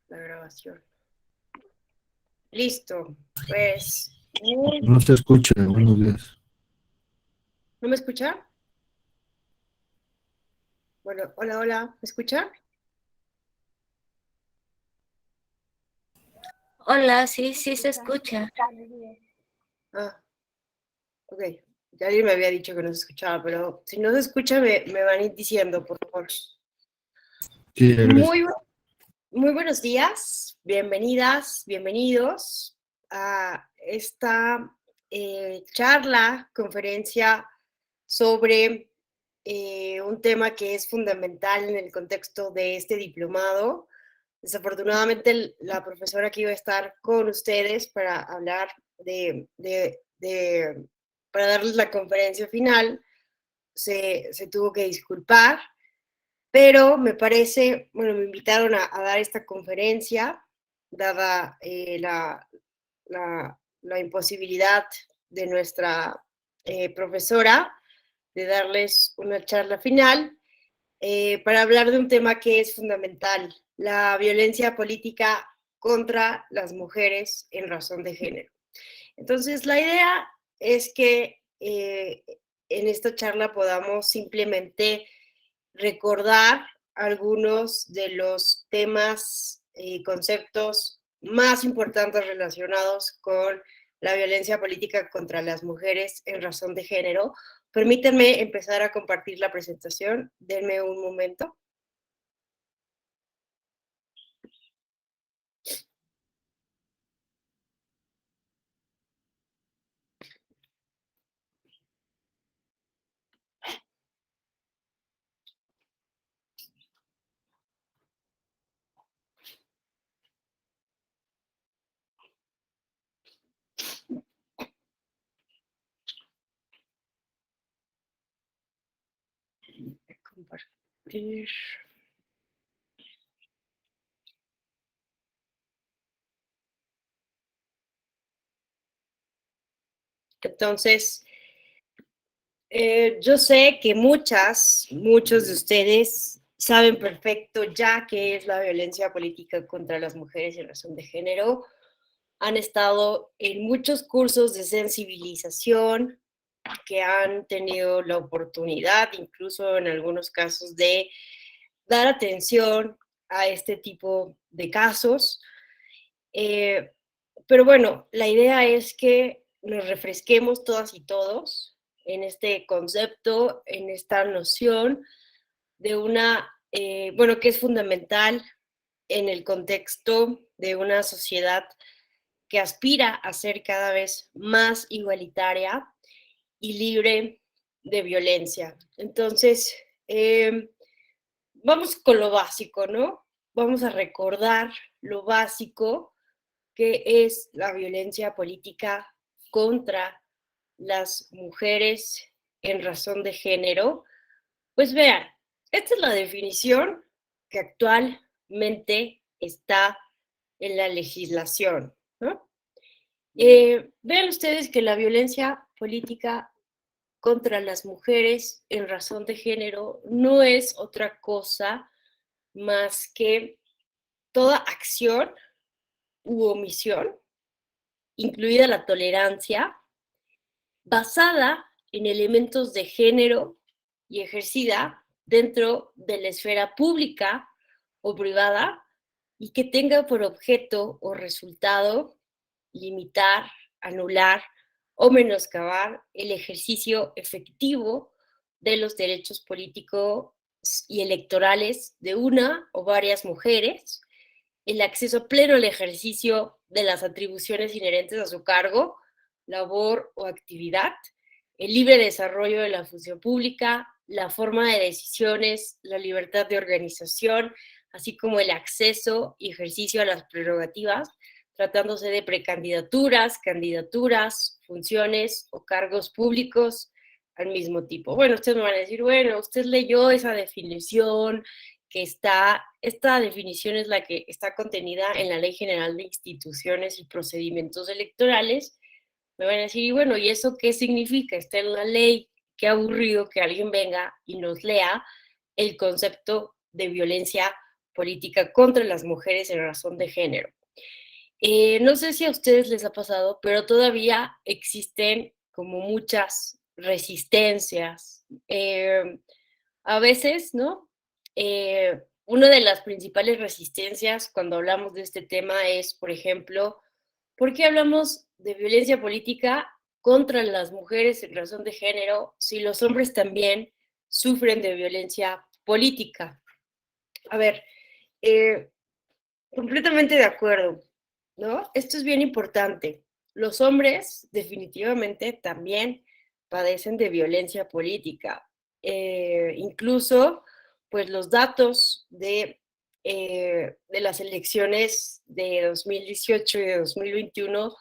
la grabación. Listo, pues... No se escucha, buenos días. ¿No me escucha? Bueno, hola, hola, ¿me escucha? Hola, sí, sí se escucha. Ah, ok. Ya alguien me había dicho que no se escuchaba, pero si no se escucha me van a ir diciendo, por favor. Sí, gracias. Muy, muy buenos días, bienvenidas, bienvenidos a esta charla, conferencia sobre un tema que es fundamental en el contexto de este diplomado. Desafortunadamente, la profesora que iba a estar con ustedes para hablar para darles la conferencia final, se tuvo que disculpar, pero me parece, bueno, me invitaron a dar esta conferencia, dada la imposibilidad de nuestra profesora de darles una charla final para hablar de un tema que es fundamental, la violencia política contra las mujeres en razón de género. Entonces, la idea es que en esta charla podamos simplemente recordar algunos de los temas y conceptos más importantes relacionados con la violencia política contra las mujeres en razón de género. Permítanme empezar a compartir la presentación. Denme un momento. Compartir. Entonces, yo sé que muchos de ustedes saben perfecto ya qué es la violencia política contra las mujeres en razón de género. Han estado en muchos cursos de sensibilización que han tenido la oportunidad, incluso en algunos casos, de dar atención a este tipo de casos. Eh, pero bueno, la idea es que nos refresquemos todas y todos en este concepto, en esta noción de bueno, que es fundamental en el contexto de una sociedad que aspira a ser cada vez más igualitaria y libre de violencia. Entonces, vamos con lo básico, ¿no? Vamos a recordar lo básico que es la violencia política contra las mujeres en razón de género. Pues vean, esta es la definición que actualmente está en la legislación, ¿no? Vean ustedes que la violencia política contra las mujeres en razón de género no es otra cosa más que toda acción u omisión, incluida la tolerancia, basada en elementos de género y ejercida dentro de la esfera pública o privada y que tenga por objeto o resultado limitar, anular o menoscabar el ejercicio efectivo de los derechos políticos y electorales de una o varias mujeres, el acceso pleno al ejercicio de las atribuciones inherentes a su cargo, labor o actividad, el libre desarrollo de la función pública, la forma de decisiones, la libertad de organización, así como el acceso y ejercicio a las prerrogativas, tratándose de precandidaturas, candidaturas, funciones o cargos públicos al mismo tipo. Bueno, ustedes me van a decir, bueno, usted leyó esa definición, esta definición es la que está contenida en la Ley General de Instituciones y Procedimientos Electorales. Me van a decir, y bueno, ¿y eso qué significa? Está en la ley, qué aburrido que alguien venga y nos lea el concepto de violencia política contra las mujeres en razón de género. No sé si a ustedes les ha pasado, pero todavía existen como muchas resistencias. A veces, ¿no? Una de las principales resistencias cuando hablamos de este tema es, por ejemplo, ¿por qué hablamos de violencia política contra las mujeres en razón de género si los hombres también sufren de violencia política? A ver, eh, completamente de acuerdo, ¿no? Esto es bien importante. Los hombres definitivamente también padecen de violencia política. Incluso, pues los datos de las elecciones de 2018 y de 2021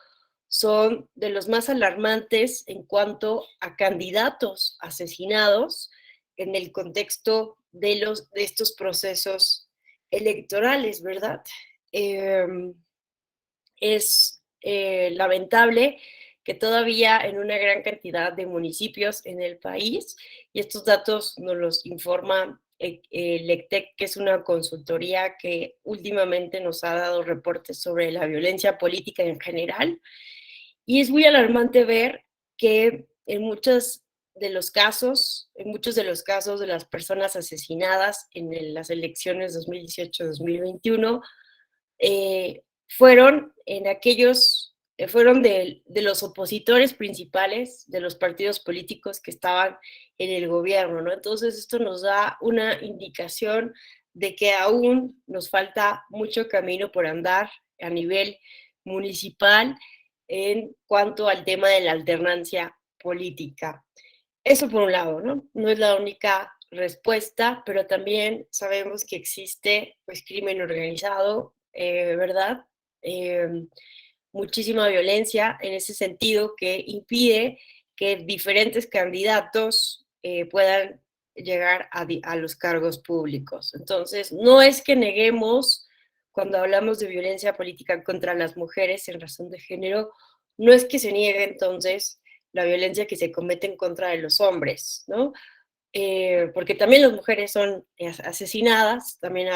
son de los más alarmantes en cuanto a candidatos asesinados en el contexto de estos procesos electorales, ¿verdad? Es lamentable que todavía en una gran cantidad de municipios en el país, y estos datos nos los informa LECTEC, que es una consultoría que últimamente nos ha dado reportes sobre la violencia política en general, y es muy alarmante ver que en muchos de los casos de las personas asesinadas en las elecciones 2018-2021, fueron de los opositores principales de los partidos políticos que estaban en el gobierno, ¿no? Entonces esto nos da una indicación de que aún nos falta mucho camino por andar a nivel municipal en cuanto al tema de la alternancia política. Eso por un lado, ¿no? No es la única respuesta, pero también sabemos que existe pues crimen organizado, ¿verdad? Eh, Muchísima violencia en ese sentido que impide que diferentes candidatos puedan llegar a los cargos públicos. Entonces, no es que neguemos cuando hablamos de violencia política contra las mujeres en razón de género, no es que se niegue entonces la violencia que se comete en contra de los hombres, ¿no? Porque también las mujeres son asesinadas, también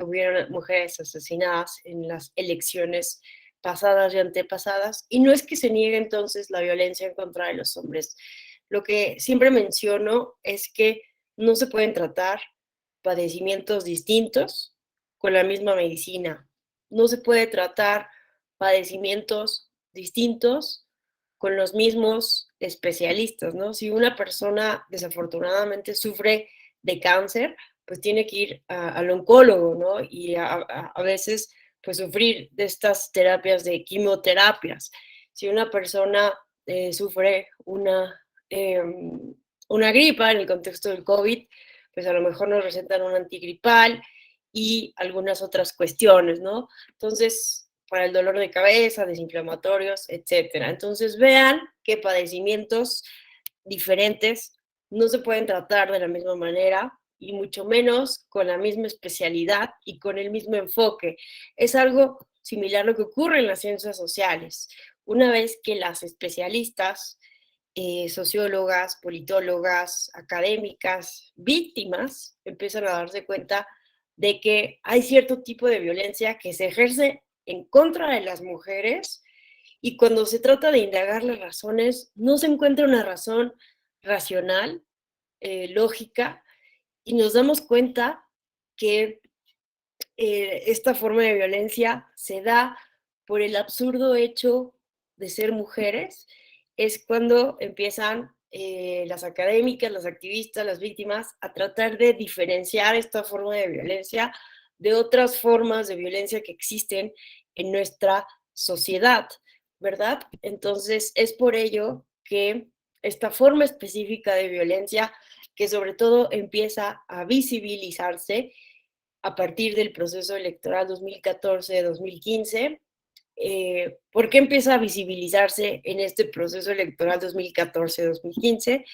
hubieron mujeres asesinadas en las elecciones pasadas y antepasadas, y no es que se niegue entonces la violencia en contra de los hombres. Lo que siempre menciono es que no se pueden tratar padecimientos distintos con la misma medicina. No se puede tratar padecimientos distintos con los mismos especialistas, ¿no? Si una persona desafortunadamente sufre de cáncer, pues tiene que ir al oncólogo, ¿no? Y a veces, pues sufrir de estas terapias de quimioterapias. Si una persona sufre una gripa en el contexto del COVID, pues a lo mejor nos recetan un antigripal y algunas otras cuestiones, ¿no? Entonces, para el dolor de cabeza, desinflamatorios, etcétera. Entonces, vean qué padecimientos diferentes no se pueden tratar de la misma manera y mucho menos con la misma especialidad y con el mismo enfoque. Es algo similar a lo que ocurre en las ciencias sociales. Una vez que las especialistas, sociólogas, politólogas, académicas, víctimas, empiezan a darse cuenta de que hay cierto tipo de violencia que se ejerce en contra de las mujeres y cuando se trata de indagar las razones, no se encuentra una razón racional, lógica, y nos damos cuenta que esta forma de violencia se da por el absurdo hecho de ser mujeres, es cuando empiezan las académicas, las activistas, las víctimas a tratar de diferenciar esta forma de violencia de otras formas de violencia que existen en nuestra sociedad, ¿verdad? Entonces, es por ello que esta forma específica de violencia, que sobre todo empieza a visibilizarse a partir del proceso electoral 2014-2015. ¿Por qué empieza a visibilizarse en este proceso electoral 2014-2015?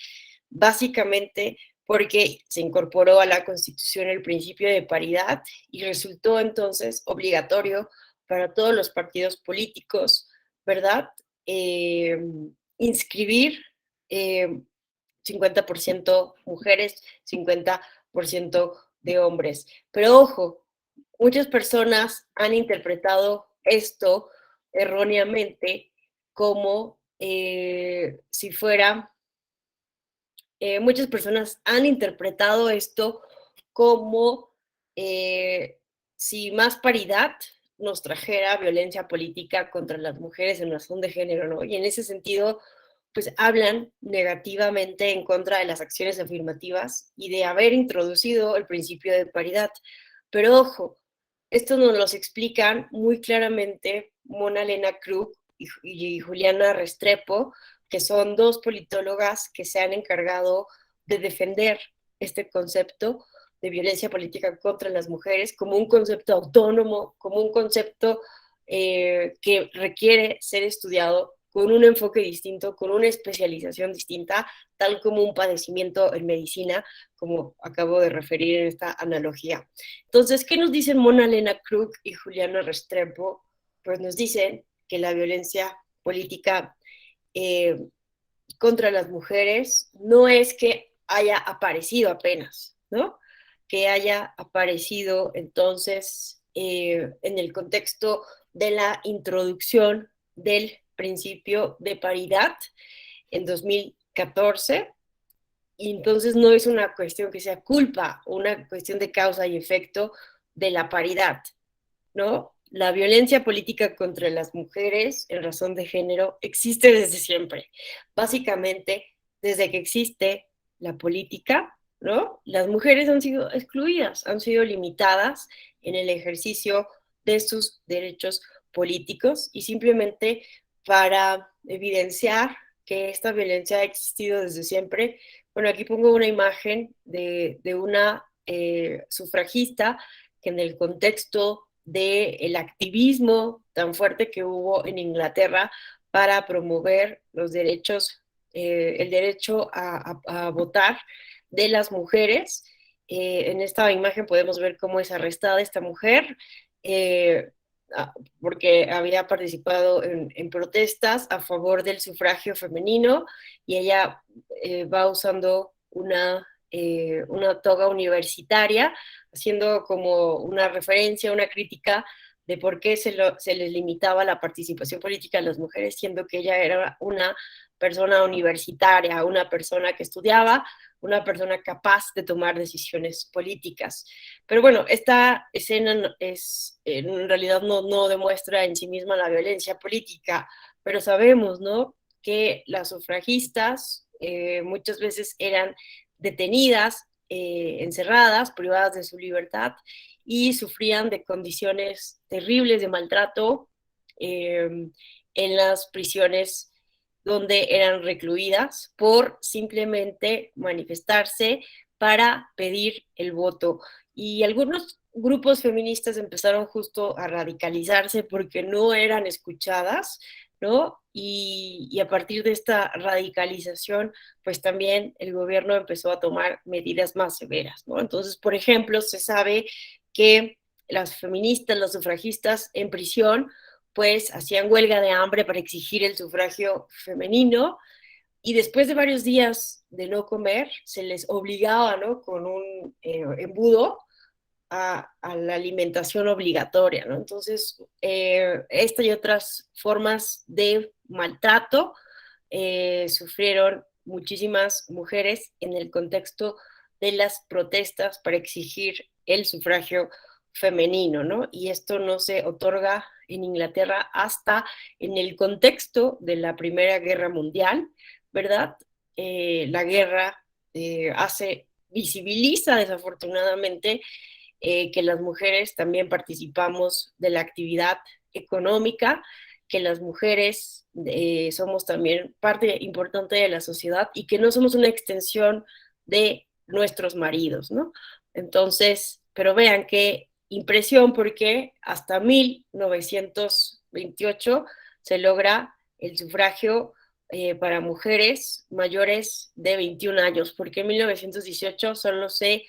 Básicamente porque se incorporó a la Constitución el principio de paridad y resultó entonces obligatorio para todos los partidos políticos, ¿verdad? Inscribir 50% mujeres, 50% de hombres. Pero ojo, muchas personas han interpretado esto erróneamente como si fuera, muchas personas han interpretado esto como si más paridad nos trajera violencia política contra las mujeres en razón de género, ¿no? Y en ese sentido, pues hablan negativamente en contra de las acciones afirmativas y de haber introducido el principio de paridad. Pero ojo, esto nos lo explican muy claramente Mona Lena Krug y Juliana Restrepo, que son dos politólogas que se han encargado de defender este concepto de violencia política contra las mujeres como un concepto autónomo, como un concepto que requiere ser estudiado con un enfoque distinto, con una especialización distinta, tal como un padecimiento en medicina, como acabo de referir en esta analogía. Entonces, ¿qué nos dicen Mona Lena Krug y Juliana Restrepo? Pues nos dicen que la violencia política eh, contra las mujeres no es que haya aparecido apenas, ¿no? Que haya aparecido entonces en el contexto de la introducción del principio de paridad en 2014, y entonces no es una cuestión que sea culpa, una cuestión de causa y efecto de la paridad, ¿no? La violencia política contra las mujeres en razón de género existe desde siempre. Básicamente, desde que existe la política, ¿no? Las mujeres han sido excluidas, han sido limitadas en el ejercicio de sus derechos políticos, y simplemente para evidenciar que esta violencia ha existido desde siempre, bueno, aquí pongo una imagen de una sufragista que en el contexto del activismo tan fuerte que hubo en Inglaterra para promover los derechos, el derecho a votar de las mujeres. En esta imagen podemos ver cómo es arrestada esta mujer, eh, porque había participado en protestas a favor del sufragio femenino, y ella va usando una toga universitaria, haciendo como una referencia, una crítica de por qué se les limitaba la participación política a las mujeres, siendo que ella era una persona universitaria, una persona que estudiaba, una persona capaz de tomar decisiones políticas. Pero bueno, esta escena en realidad no demuestra en sí misma la violencia política, pero sabemos, ¿no?, que las sufragistas muchas veces eran detenidas, encerradas, privadas de su libertad, y sufrían de condiciones terribles de maltrato en las prisiones donde eran recluidas por simplemente manifestarse para pedir el voto. Y algunos grupos feministas empezaron justo a radicalizarse porque no eran escuchadas, ¿no? Y a partir de esta radicalización, pues también el gobierno empezó a tomar medidas más severas, ¿no? Entonces, por ejemplo, se sabe que las feministas, las sufragistas en prisión, pues hacían huelga de hambre para exigir el sufragio femenino, y después de varios días de no comer, se les obligaba, ¿no?, con un embudo a la alimentación obligatoria, ¿no? Entonces, esta y otras formas de maltrato sufrieron muchísimas mujeres en el contexto de las protestas para exigir el sufragio femenino, ¿no? Y esto no se otorga en Inglaterra hasta en el contexto de la Primera Guerra Mundial, ¿verdad? La guerra visibiliza desafortunadamente que las mujeres también participamos de la actividad económica, que las mujeres somos también parte importante de la sociedad y que no somos una extensión de nuestros maridos, ¿no? Entonces, pero vean qué impresión, porque hasta 1928 se logra el sufragio para mujeres mayores de 21 años, porque en 1918 solo se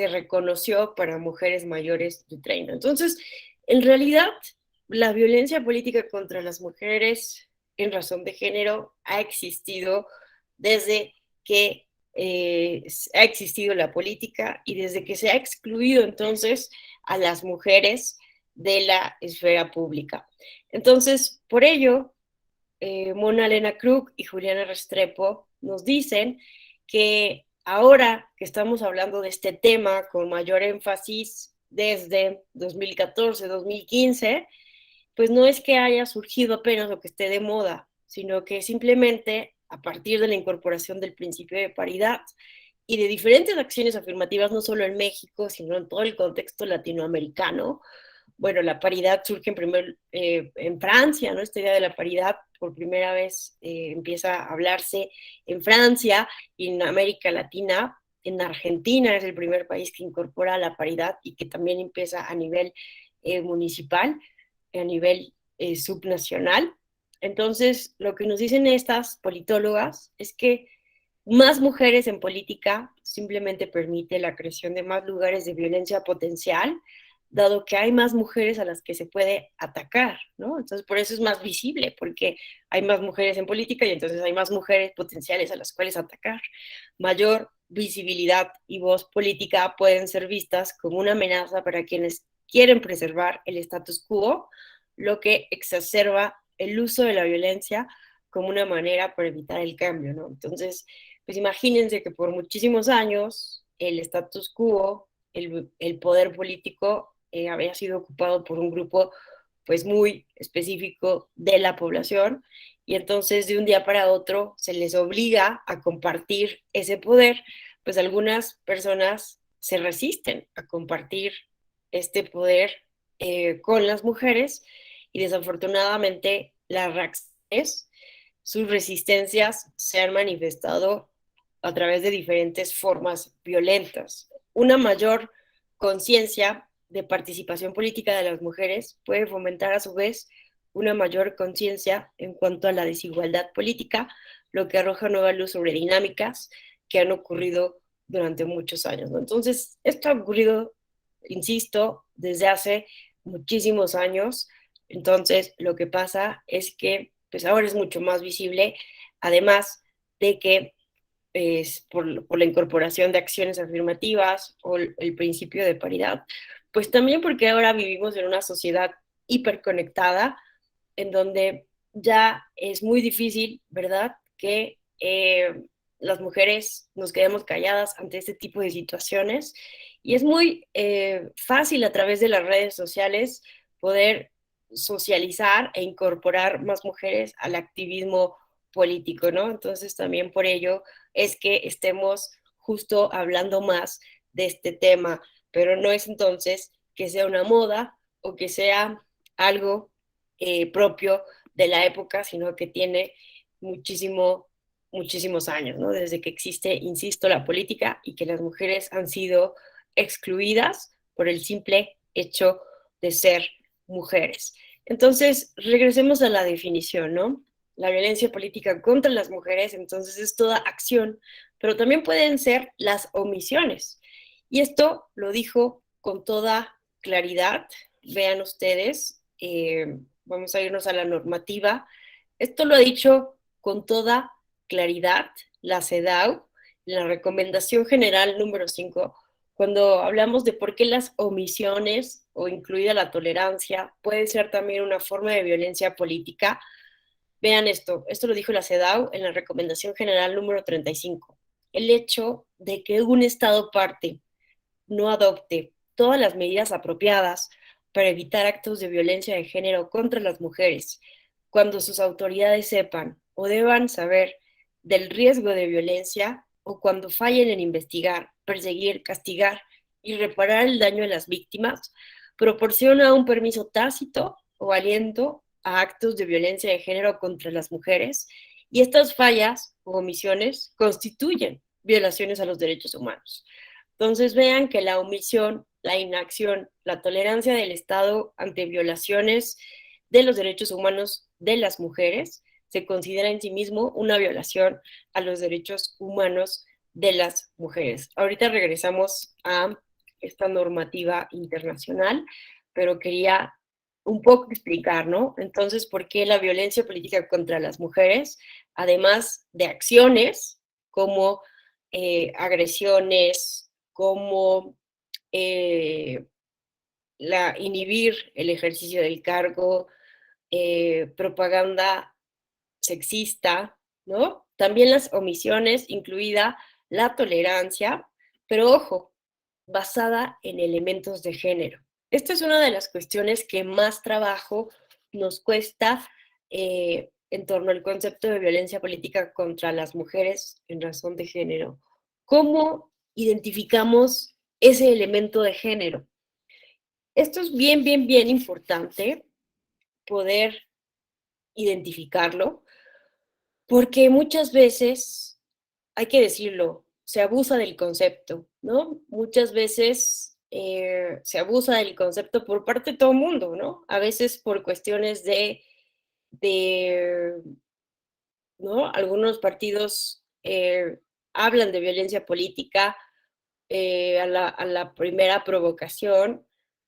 reconoció para mujeres mayores de 30. Entonces, en realidad, la violencia política contra las mujeres en razón de género ha existido desde que ha existido la política y desde que se ha excluido entonces a las mujeres de la esfera pública. Entonces, por ello, Mona Elena Krug y Juliana Restrepo nos dicen que ahora que estamos hablando de este tema con mayor énfasis desde 2014, 2015, pues no es que haya surgido apenas lo que esté de moda, sino que simplemente a partir de la incorporación del principio de paridad y de diferentes acciones afirmativas, no solo en México, sino en todo el contexto latinoamericano. Bueno, la paridad surge en Francia, ¿no? Esta idea de la paridad por primera vez empieza a hablarse en Francia y en América Latina. En Argentina es el primer país que incorpora la paridad y que también empieza a nivel municipal, a nivel subnacional. Entonces, lo que nos dicen estas politólogas es que más mujeres en política simplemente permite la creación de más lugares de violencia potencial, dado que hay más mujeres a las que se puede atacar, ¿no? Entonces, por eso es más visible, porque hay más mujeres en política y entonces hay más mujeres potenciales a las cuales atacar. Mayor visibilidad y voz política pueden ser vistas como una amenaza para quienes quieren preservar el status quo, lo que exacerba el uso de la violencia como una manera para evitar el cambio, ¿no? Entonces, pues imagínense que por muchísimos años el status quo, el poder político había sido ocupado por un grupo pues muy específico de la población y entonces de un día para otro se les obliga a compartir ese poder, pues algunas personas se resisten a compartir este poder con las mujeres y desafortunadamente las reacciones, sus resistencias se han manifestado a través de diferentes formas violentas. Una mayor conciencia de participación política de las mujeres puede fomentar a su vez una mayor conciencia en cuanto a la desigualdad política, lo que arroja nueva luz sobre dinámicas que han ocurrido durante muchos años, ¿no? Entonces, esto ha ocurrido, insisto, desde hace muchísimos años. Entonces, lo que pasa es que pues ahora es mucho más visible, además de que por la incorporación de acciones afirmativas o el principio de paridad, pues también porque ahora vivimos en una sociedad hiperconectada en donde ya es muy difícil, ¿verdad?, que las mujeres nos quedemos calladas ante este tipo de situaciones y es muy fácil a través de las redes sociales poder socializar e incorporar más mujeres al activismo político, ¿no? Entonces también por ello es que estemos justo hablando más de este tema, pero no es entonces que sea una moda o que sea algo propio de la época, sino que tiene muchísimos años, ¿no? Desde que existe, insisto, la política y que las mujeres han sido excluidas por el simple hecho de ser mujeres. Entonces, regresemos a la definición, ¿no? La violencia política contra las mujeres, entonces es toda acción, pero también pueden ser las omisiones. Y esto lo dijo con toda claridad. Vean ustedes, vamos a irnos a la normativa. Esto lo ha dicho con toda claridad la CEDAW, la recomendación general número 5, cuando hablamos de por qué las omisiones o incluida la tolerancia puede ser también una forma de violencia política. Vean esto lo dijo la CEDAW en la recomendación general número 35. El hecho de que un Estado parte no adopte todas las medidas apropiadas para evitar actos de violencia de género contra las mujeres, cuando sus autoridades sepan o deban saber del riesgo de violencia o cuando fallen en investigar, perseguir, castigar y reparar el daño a las víctimas, proporciona un permiso tácito o aliento a actos de violencia de género contra las mujeres y estas fallas o omisiones constituyen violaciones a los derechos humanos. Entonces vean que la omisión, la inacción, la tolerancia del Estado ante violaciones de los derechos humanos de las mujeres se considera en sí mismo una violación a los derechos humanos de las mujeres. Ahorita regresamos a esta normativa internacional, pero quería un poco explicar, ¿no? Entonces, ¿por qué la violencia política contra las mujeres, además de acciones como agresiones, cómo inhibir el ejercicio del cargo, propaganda sexista, ¿no? También las omisiones, incluida la tolerancia, pero ojo, basada en elementos de género. Esta es una de las cuestiones que más trabajo nos cuesta en torno al concepto de violencia política contra las mujeres en razón de género. ¿Cómo identificamos ese elemento de género? Esto es bien, bien, bien importante poder identificarlo, porque muchas veces, hay que decirlo, se abusa del concepto, ¿no? Muchas veces se abusa del concepto por parte de todo el mundo, ¿no? A veces por cuestiones de ¿no? Algunos partidos hablan de violencia política a la primera provocación,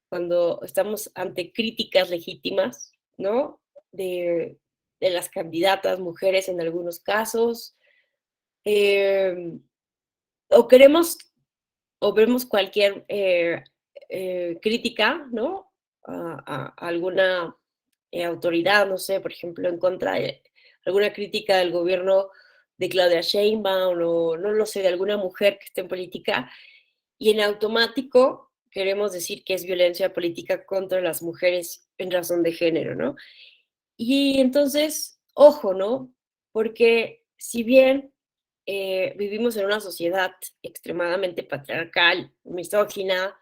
cuando estamos ante críticas legítimas, ¿no? De las candidatas mujeres en algunos casos, eh, o queremos o vemos cualquier crítica, ¿no? A alguna autoridad, no sé, por ejemplo, en contra de alguna crítica del gobierno de Claudia Sheinbaum o no lo sé, de alguna mujer que esté en política, y en automático queremos decir que es violencia política contra las mujeres en razón de género, ¿no? Y entonces, ojo, ¿no? Porque si bien vivimos en una sociedad extremadamente patriarcal, misógina,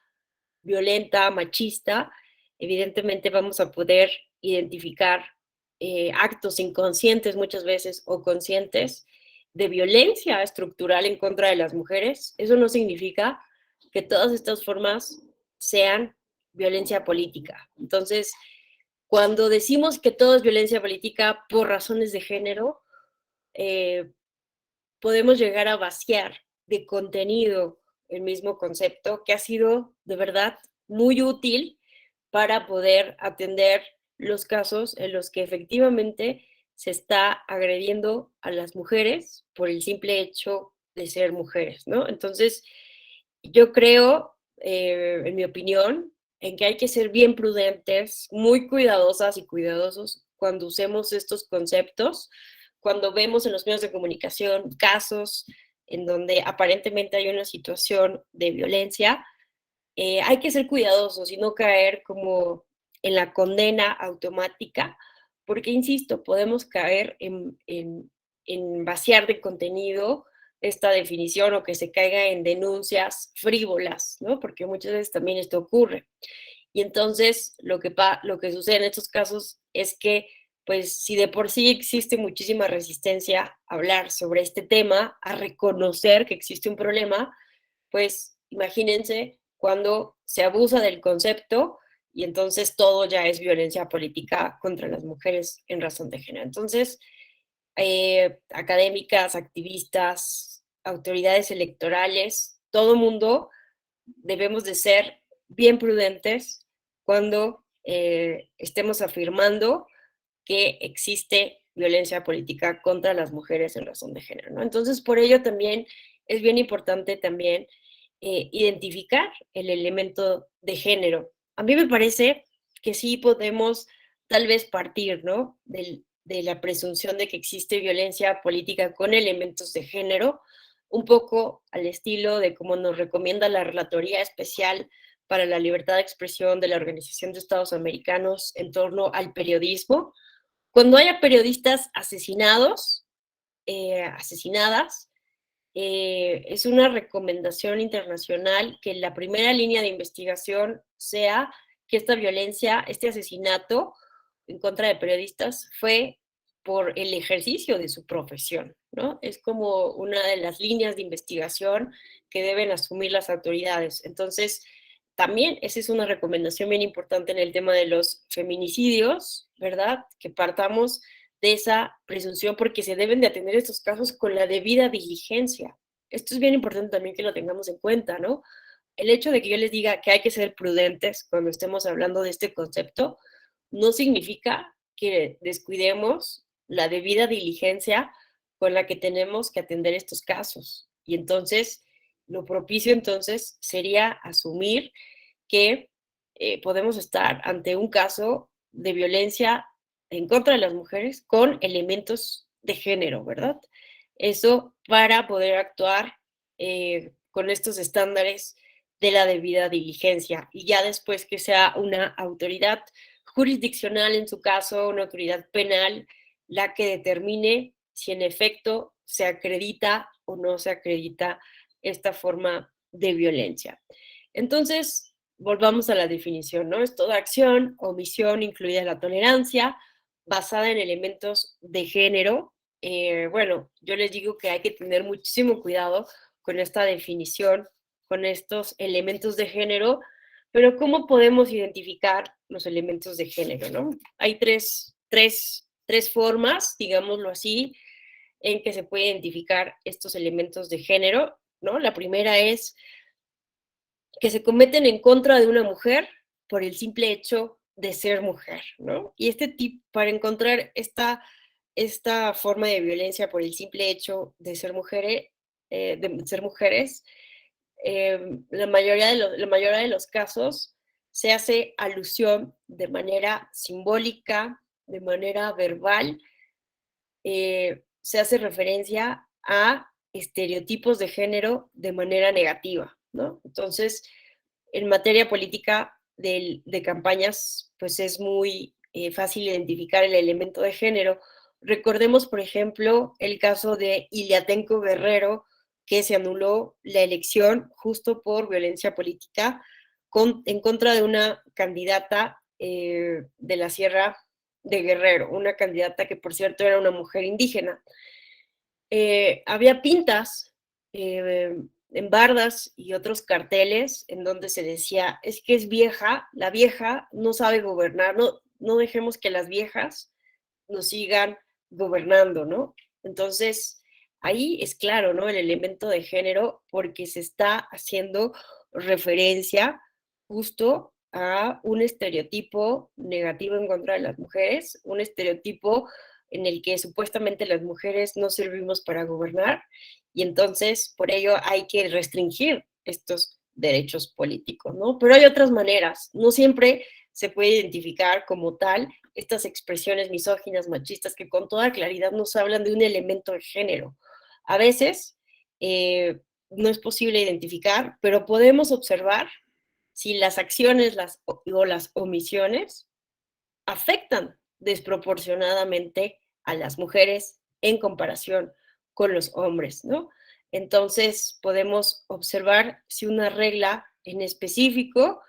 violenta, machista, evidentemente vamos a poder identificar actos inconscientes muchas veces o conscientes de violencia estructural en contra de las mujeres. Eso no significa que todas estas formas sean violencia política. Entonces, cuando decimos que todo es violencia política por razones de género, eh, podemos llegar a vaciar de contenido el mismo concepto que ha sido de verdad muy útil para poder atender los casos en los que efectivamente se está agrediendo a las mujeres por el simple hecho de ser mujeres, ¿no? Entonces, yo creo, en mi opinión, en que hay que ser bien prudentes, muy cuidadosas y cuidadosos cuando usemos estos conceptos, cuando vemos en los medios de comunicación casos en donde aparentemente hay una situación de violencia, hay que ser cuidadosos y no caer como en la condena automática, porque, insisto, podemos caer en vaciar de contenido esta definición o que se caiga en denuncias frívolas, ¿no? Porque muchas veces también esto ocurre. Y entonces lo que sucede en estos casos es que, pues, si de por sí existe muchísima resistencia a hablar sobre este tema, a reconocer que existe un problema, pues imagínense cuando se abusa del concepto y entonces todo ya es violencia política contra las mujeres en razón de género. Entonces, académicas, activistas, autoridades electorales, todo mundo debemos de ser bien prudentes cuando estemos afirmando que existe violencia política contra las mujeres en razón de género, ¿no? Entonces, por ello también es bien importante también identificar el elemento de género. A mí me parece que sí podemos tal vez partir, ¿no? De la presunción de que existe violencia política con elementos de género, un poco al estilo de como nos recomienda la Relatoría Especial para la Libertad de Expresión de la Organización de Estados Americanos en torno al periodismo. Cuando haya periodistas asesinados, asesinadas, es una recomendación internacional que la primera línea de investigación sea que esta violencia, este asesinato en contra de periodistas fue por el ejercicio de su profesión, ¿no? Es como una de las líneas de investigación que deben asumir las autoridades. Entonces, también esa es una recomendación bien importante en el tema de los feminicidios, ¿verdad? Que partamos de esa presunción porque se deben de atender estos casos con la debida diligencia. Esto es bien importante también que lo tengamos en cuenta, ¿no? El hecho de que yo les diga que hay que ser prudentes cuando estemos hablando de este concepto no significa que descuidemos la debida diligencia con la que tenemos que atender estos casos. Y entonces, lo propicio entonces sería asumir que podemos estar ante un caso de violencia en contra de las mujeres con elementos de género, ¿verdad? Eso para poder actuar con estos estándares de la debida diligencia y ya después que sea una autoridad jurisdiccional en su caso, una autoridad penal, la que determine si en efecto se acredita o no se acredita esta forma de violencia. Entonces, volvamos a la definición, ¿no? Es toda acción o omisión, incluida la tolerancia, basada en elementos de género. Bueno, yo les digo que hay que tener muchísimo cuidado con esta definición, con estos elementos de género, pero ¿cómo podemos identificar los elementos de género, no? Hay tres formas, digámoslo así, en que se puede identificar estos elementos de género, ¿no? La primera es que se cometen en contra de una mujer por el simple hecho de ser mujer, ¿no? Y este tipo, para encontrar esta forma de violencia por el simple hecho de ser mujeres, la mayoría de los casos se hace alusión de manera simbólica, de manera verbal, se hace referencia a estereotipos de género de manera negativa, ¿no? Entonces, en materia política de campañas, pues es muy fácil identificar el elemento de género. Recordemos, por ejemplo, el caso de Iliatenco Guerrero, que se anuló la elección justo por violencia política en contra de una candidata de la Sierra de Guerrero, una candidata que por cierto era una mujer indígena. Había pintas en bardas y otros carteles en donde se decía, es que es vieja, la vieja no sabe gobernar, no dejemos que las viejas nos sigan gobernando, ¿no? Entonces, ahí es claro, ¿no? El elemento de género, porque se está haciendo referencia justo a un estereotipo negativo en contra de las mujeres, un estereotipo en el que supuestamente las mujeres no servimos para gobernar y entonces por ello hay que restringir estos derechos políticos, ¿no? Pero hay otras maneras, no siempre se puede identificar como tal estas expresiones misóginas, machistas, que con toda claridad nos hablan de un elemento de género. A veces no es posible identificar, pero podemos observar si las acciones o las omisiones afectan desproporcionadamente a las mujeres en comparación con los hombres, ¿no? Entonces podemos observar si una regla en específico,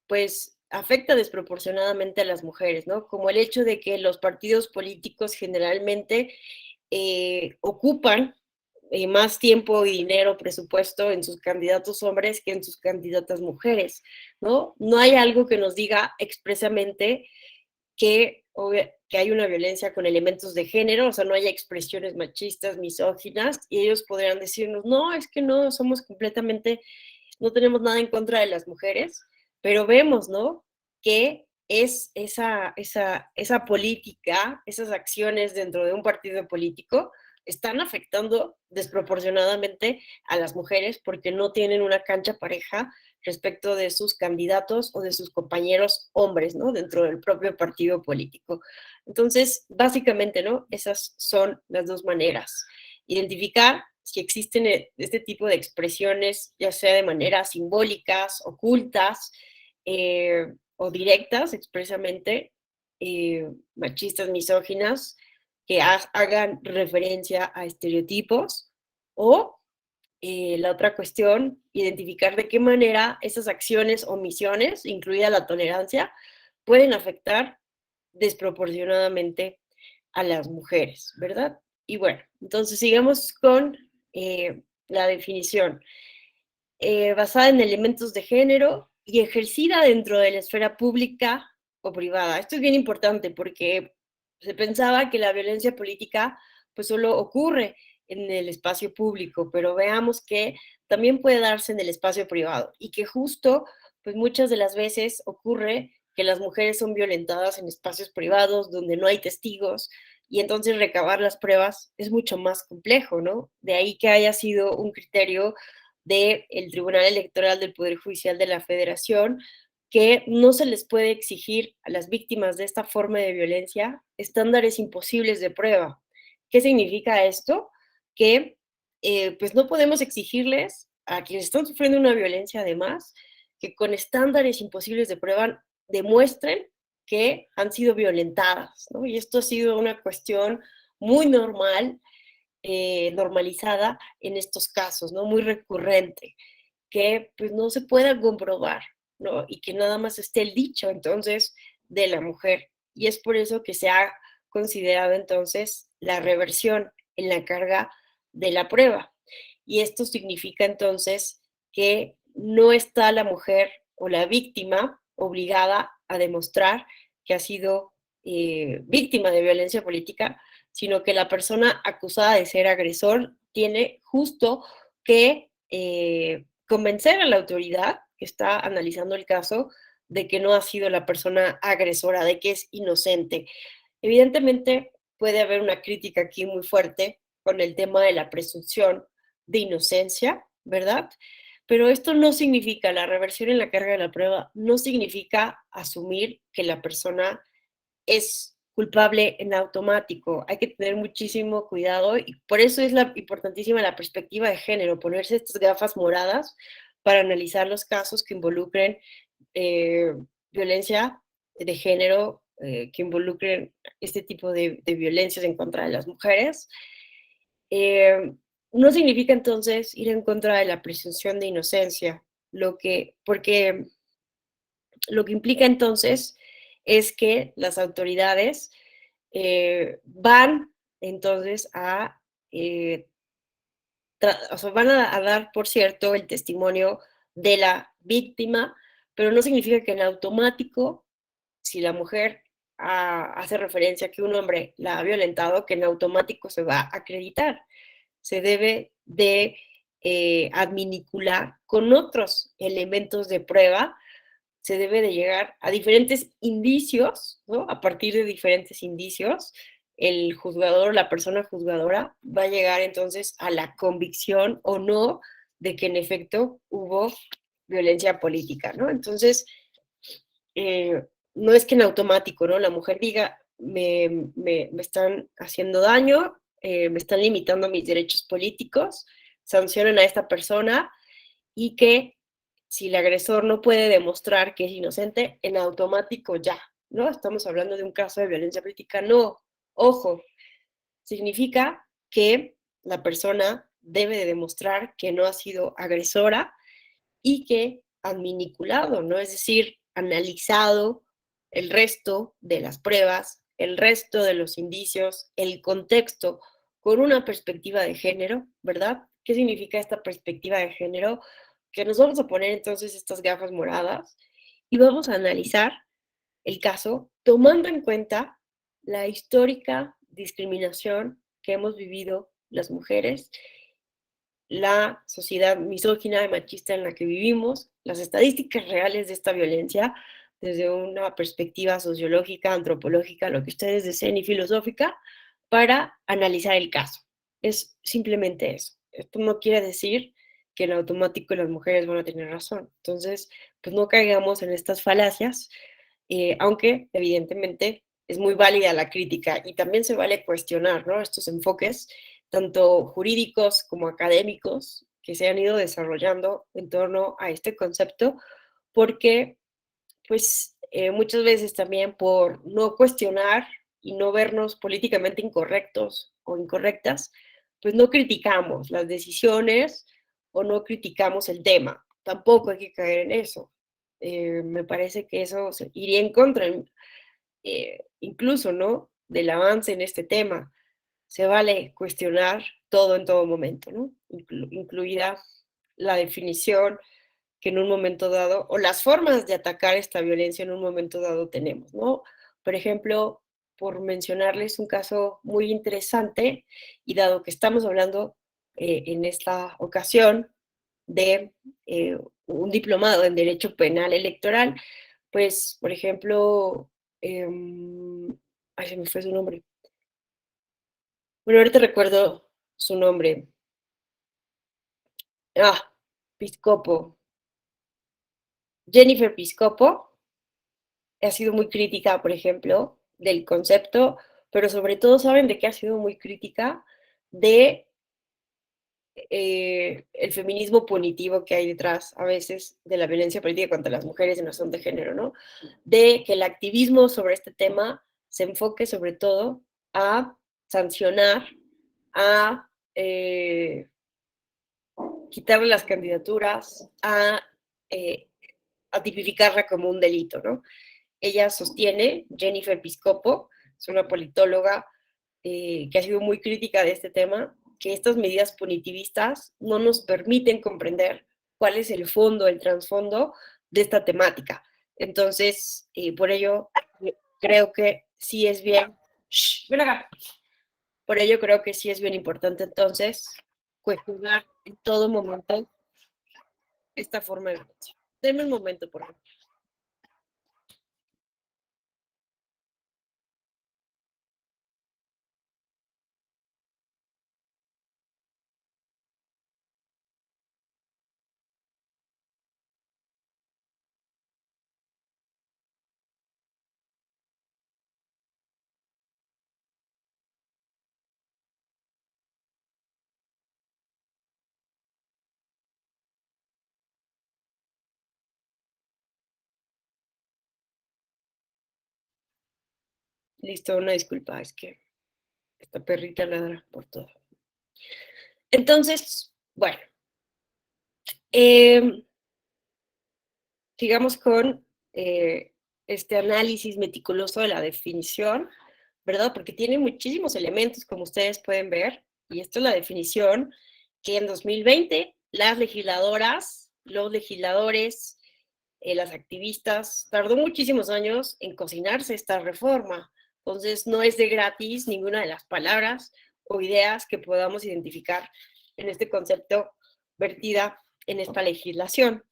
pues afecta desproporcionadamente a las mujeres, ¿no? Como el hecho de que los partidos políticos generalmente ocupan más tiempo y dinero, presupuesto en sus candidatos hombres que en sus candidatas mujeres, ¿no? No hay algo que nos diga expresamente que hay una violencia con elementos de género, o sea, no haya expresiones machistas, misóginas, y ellos podrían decirnos, no, es que no, somos completamente, no tenemos nada en contra de las mujeres, pero vemos, ¿no? Que es esa política, esas acciones dentro de un partido político, están afectando desproporcionadamente a las mujeres porque no tienen una cancha pareja respecto de sus candidatos o de sus compañeros hombres, ¿no? Dentro del propio partido político. Entonces, básicamente, ¿no? Esas son las dos maneras. Identificar si existen este tipo de expresiones, ya sea de manera simbólicas, ocultas o directas, expresamente, machistas, misóginas, que hagan referencia a estereotipos, o la otra cuestión, identificar de qué manera esas acciones o omisiones, incluida la tolerancia, pueden afectar desproporcionadamente a las mujeres, ¿verdad? Y bueno, entonces sigamos con la definición. Basada en elementos de género y ejercida dentro de la esfera pública o privada. Esto es bien importante porque se pensaba que la violencia política pues solo ocurre en el espacio público, pero veamos que también puede darse en el espacio privado y que justo pues muchas de las veces ocurre que las mujeres son violentadas en espacios privados donde no hay testigos, y entonces recabar las pruebas es mucho más complejo, ¿no? De ahí que haya sido un criterio del Tribunal Electoral del Poder Judicial de la Federación que no se les puede exigir a las víctimas de esta forma de violencia estándares imposibles de prueba. ¿Qué significa esto? Que pues no podemos exigirles a quienes están sufriendo una violencia además que con estándares imposibles de prueba demuestren que han sido violentadas, ¿no? Y esto ha sido una cuestión muy normal, normalizada en estos casos, ¿no? Muy recurrente, que pues no se pueda comprobar, ¿no? Y que nada más esté el dicho entonces de la mujer. Y es por eso que se ha considerado entonces la reversión en la carga de la prueba. Y esto significa entonces que no está la mujer o la víctima obligada a demostrar que ha sido víctima de violencia política, sino que la persona acusada de ser agresor tiene justo que convencer a la autoridad que está analizando el caso de que no ha sido la persona agresora, de que es inocente. Evidentemente puede haber una crítica aquí muy fuerte con el tema de la presunción de inocencia, ¿verdad? Pero esto no significa, la reversión en la carga de la prueba, no significa asumir que la persona es culpable en automático. Hay que tener muchísimo cuidado y por eso es importantísima la perspectiva de género, ponerse estas gafas moradas para analizar los casos que involucren eh, violencia de género, que involucren este tipo de violencias en contra de las mujeres. Eh, no significa entonces ir en contra de la presunción de inocencia, porque lo que implica entonces es que las autoridades van entonces o sea, van a dar, por cierto, el testimonio de la víctima, pero no significa que en automático, si la mujer hace referencia a que un hombre la ha violentado, que en automático se va a acreditar. Se debe de adminicular con otros elementos de prueba, se debe de llegar a diferentes indicios, ¿no? A partir de diferentes indicios, el juzgador, la persona juzgadora, va a llegar entonces a la convicción o no de que en efecto hubo violencia política, ¿no? Entonces, no es que en automático, ¿no? La mujer diga, me están haciendo daño, me están limitando mis derechos políticos, sancionan a esta persona y que si el agresor no puede demostrar que es inocente, en automático ya, ¿no? Estamos hablando de un caso de violencia política, no, ojo, significa que la persona debe de demostrar que no ha sido agresora y que han vinculado, ¿no? Es decir, analizado el resto de las pruebas, el resto de los indicios, el contexto, con una perspectiva de género, ¿verdad? ¿Qué significa esta perspectiva de género? Que nos vamos a poner entonces estas gafas moradas y vamos a analizar el caso tomando en cuenta la histórica discriminación que hemos vivido las mujeres, la sociedad misógina y machista en la que vivimos, las estadísticas reales de esta violencia desde una perspectiva sociológica, antropológica, lo que ustedes deseen y filosófica, para analizar el caso. Es simplemente eso. Esto no quiere decir que en automático las mujeres van a tener razón. Entonces, pues no caigamos en estas falacias, aunque evidentemente es muy válida la crítica y también se vale cuestionar, ¿no? Estos enfoques tanto jurídicos como académicos, que se han ido desarrollando en torno a este concepto, porque pues muchas veces también por no cuestionar y no vernos políticamente incorrectos o incorrectas, pues no criticamos las decisiones o no criticamos el tema. Tampoco hay que caer en eso. Me parece que eso iría en contra, incluso, ¿no? Del avance en este tema. Se vale cuestionar todo en todo momento, ¿no? Incluida la definición que en un momento dado, o las formas de atacar esta violencia en un momento dado tenemos, ¿no? Por ejemplo, por mencionarles un caso muy interesante, y dado que estamos hablando en esta ocasión de un diplomado en Derecho Penal Electoral, pues, por ejemplo, ay, se me fue su nombre, Bueno, ahorita recuerdo su nombre. Piscopo. Jennifer Piscopo ha sido muy crítica, por ejemplo, del concepto, pero sobre todo saben de qué ha sido muy crítica de el feminismo punitivo que hay detrás a veces de la violencia política contra las mujeres en razón de género, ¿no? De que el activismo sobre este tema se enfoque sobre todo a sancionar, a quitarle las candidaturas, a tipificarla como un delito, ¿no? Ella sostiene, Jennifer Piscopo, es una politóloga que ha sido muy crítica de este tema, que estas medidas punitivistas no nos permiten comprender cuál es el fondo, el trasfondo de esta temática. Entonces, por ello, creo que sí es bien. Ven acá. Por ello, creo que sí es bien importante, entonces, cuestionar en todo momento esta forma de violencia. Denme un momento, por favor. Listo, una disculpa, es que esta perrita ladra por todo. Entonces, bueno, sigamos con este análisis meticuloso de la definición, ¿verdad? Porque tiene muchísimos elementos, como ustedes pueden ver, y esto es la definición que en 2020 las legisladoras, los legisladores, las activistas, tardó muchísimos años en cocinarse esta reforma. Entonces, no es de gratis ninguna de las palabras o ideas que podamos identificar en este concepto vertida en esta legislación.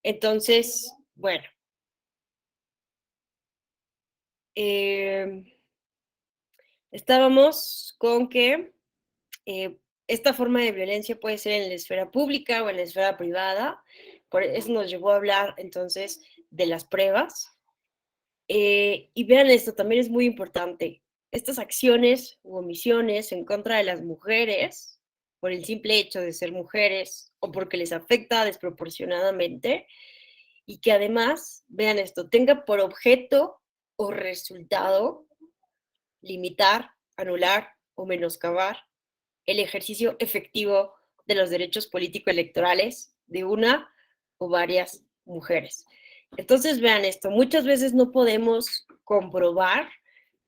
Entonces, bueno, estábamos con que esta forma de violencia puede ser en la esfera pública o en la esfera privada. Por eso nos llevó a hablar entonces de las pruebas. Y vean esto, también es muy importante. Estas acciones u omisiones en contra de las mujeres, por el simple hecho de ser mujeres o porque les afecta desproporcionadamente, y que además, vean esto, tenga por objeto o resultado limitar, anular o menoscabar el ejercicio efectivo de los derechos político-electorales de una o varias mujeres. Entonces, vean esto, muchas veces no podemos comprobar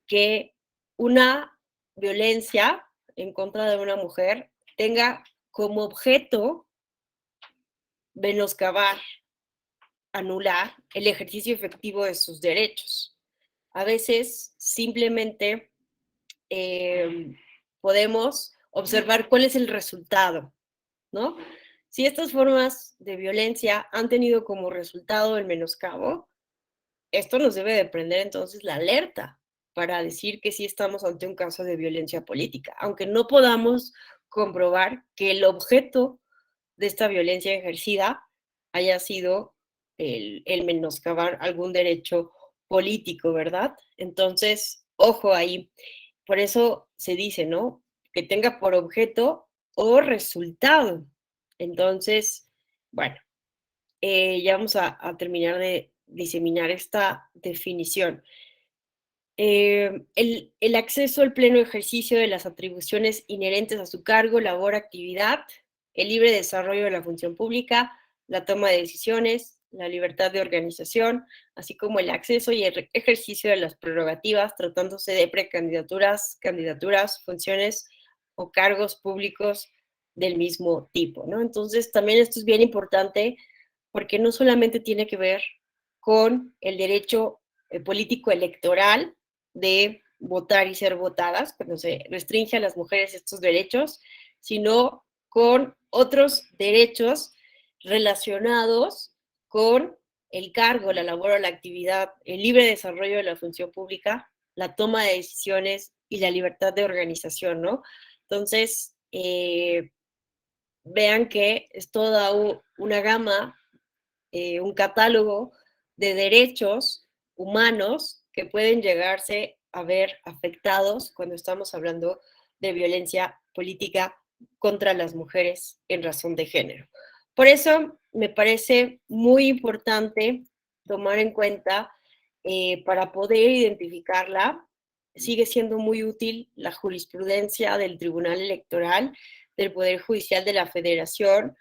que una violencia en contra de una mujer tenga como objeto menoscabar, anular el ejercicio efectivo de sus derechos. A veces simplemente podemos observar cuál es el resultado, ¿no? Si estas formas de violencia han tenido como resultado el menoscabo, esto nos debe de prender entonces la alerta para decir que sí estamos ante un caso de violencia política, aunque no podamos comprobar que el objeto de esta violencia ejercida haya sido el menoscabar algún derecho político, ¿verdad? Entonces, ojo ahí. Por eso se dice, ¿no? Que tenga por objeto o resultado. Entonces, bueno, ya vamos a terminar de diseminar esta definición. El acceso al pleno ejercicio de las atribuciones inherentes a su cargo, labor, actividad, el libre desarrollo de la función pública, la toma de decisiones, la libertad de organización, así como el acceso y el ejercicio de las prerrogativas, tratándose de precandidaturas, candidaturas, funciones o cargos públicos del mismo tipo, ¿no? Entonces, también esto es bien importante porque no solamente tiene que ver con el derecho político electoral de votar y ser votadas, cuando se restringe a las mujeres estos derechos, sino con otros derechos relacionados con el cargo, la labor o la actividad, el libre desarrollo de la función pública, la toma de decisiones y la libertad de organización, ¿no? Entonces, vean que es toda una gama, un catálogo de derechos humanos que pueden llegarse a ver afectados cuando estamos hablando de violencia política contra las mujeres en razón de género. Por eso me parece muy importante tomar en cuenta, para poder identificarla, sigue siendo muy útil la jurisprudencia del Tribunal Electoral, del Poder Judicial de la Federación,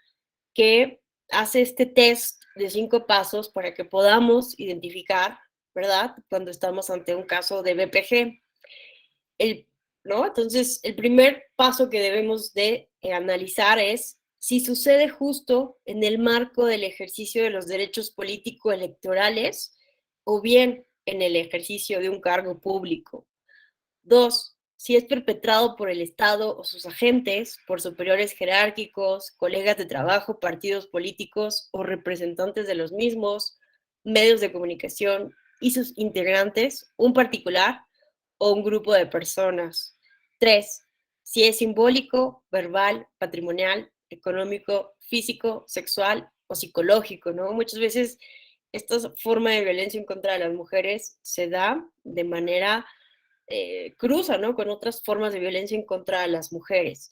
que hace este test de 5 pasos para que podamos identificar, ¿verdad?, cuando estamos ante un caso de BPG. ¿No? Entonces, el primer paso que debemos de analizar es si sucede justo en el marco del ejercicio de los derechos político-electorales o bien en el ejercicio de un cargo público. 2, si es perpetrado por el Estado o sus agentes, por superiores jerárquicos, colegas de trabajo, partidos políticos o representantes de los mismos, medios de comunicación y sus integrantes, un particular o un grupo de personas. 3, si es simbólico, verbal, patrimonial, económico, físico, sexual o psicológico, ¿no? Muchas veces esta forma de violencia en contra de las mujeres se da de manera cruza, ¿no?, con otras formas de violencia en contra de las mujeres.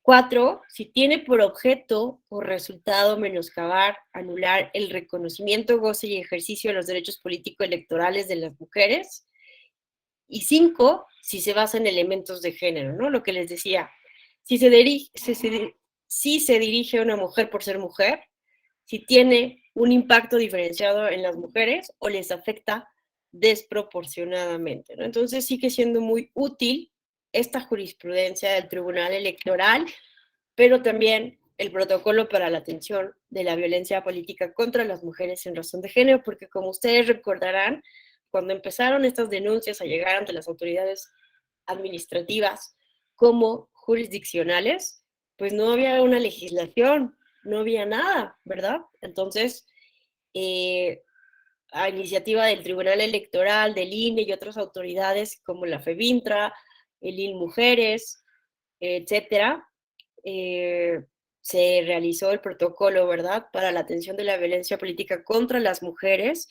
4, si tiene por objeto o resultado menoscabar, anular el reconocimiento, goce y ejercicio de los derechos político-electorales de las mujeres. Y 5, si se basa en elementos de género, ¿no? Lo que les decía, si se dirige a una mujer por ser mujer, si tiene un impacto diferenciado en las mujeres o les afecta desproporcionadamente, ¿no? Entonces sigue siendo muy útil esta jurisprudencia del Tribunal Electoral, pero también el protocolo para la atención de la violencia política contra las mujeres en razón de género, porque como ustedes recordarán, cuando empezaron estas denuncias a llegar ante las autoridades administrativas como jurisdiccionales, pues no había una legislación, no había nada, ¿verdad? Entonces, a iniciativa del Tribunal Electoral, del INE y otras autoridades como la FEBINTRA, el IL Mujeres, etcétera, se realizó el protocolo, ¿verdad?, para la atención de la violencia política contra las mujeres,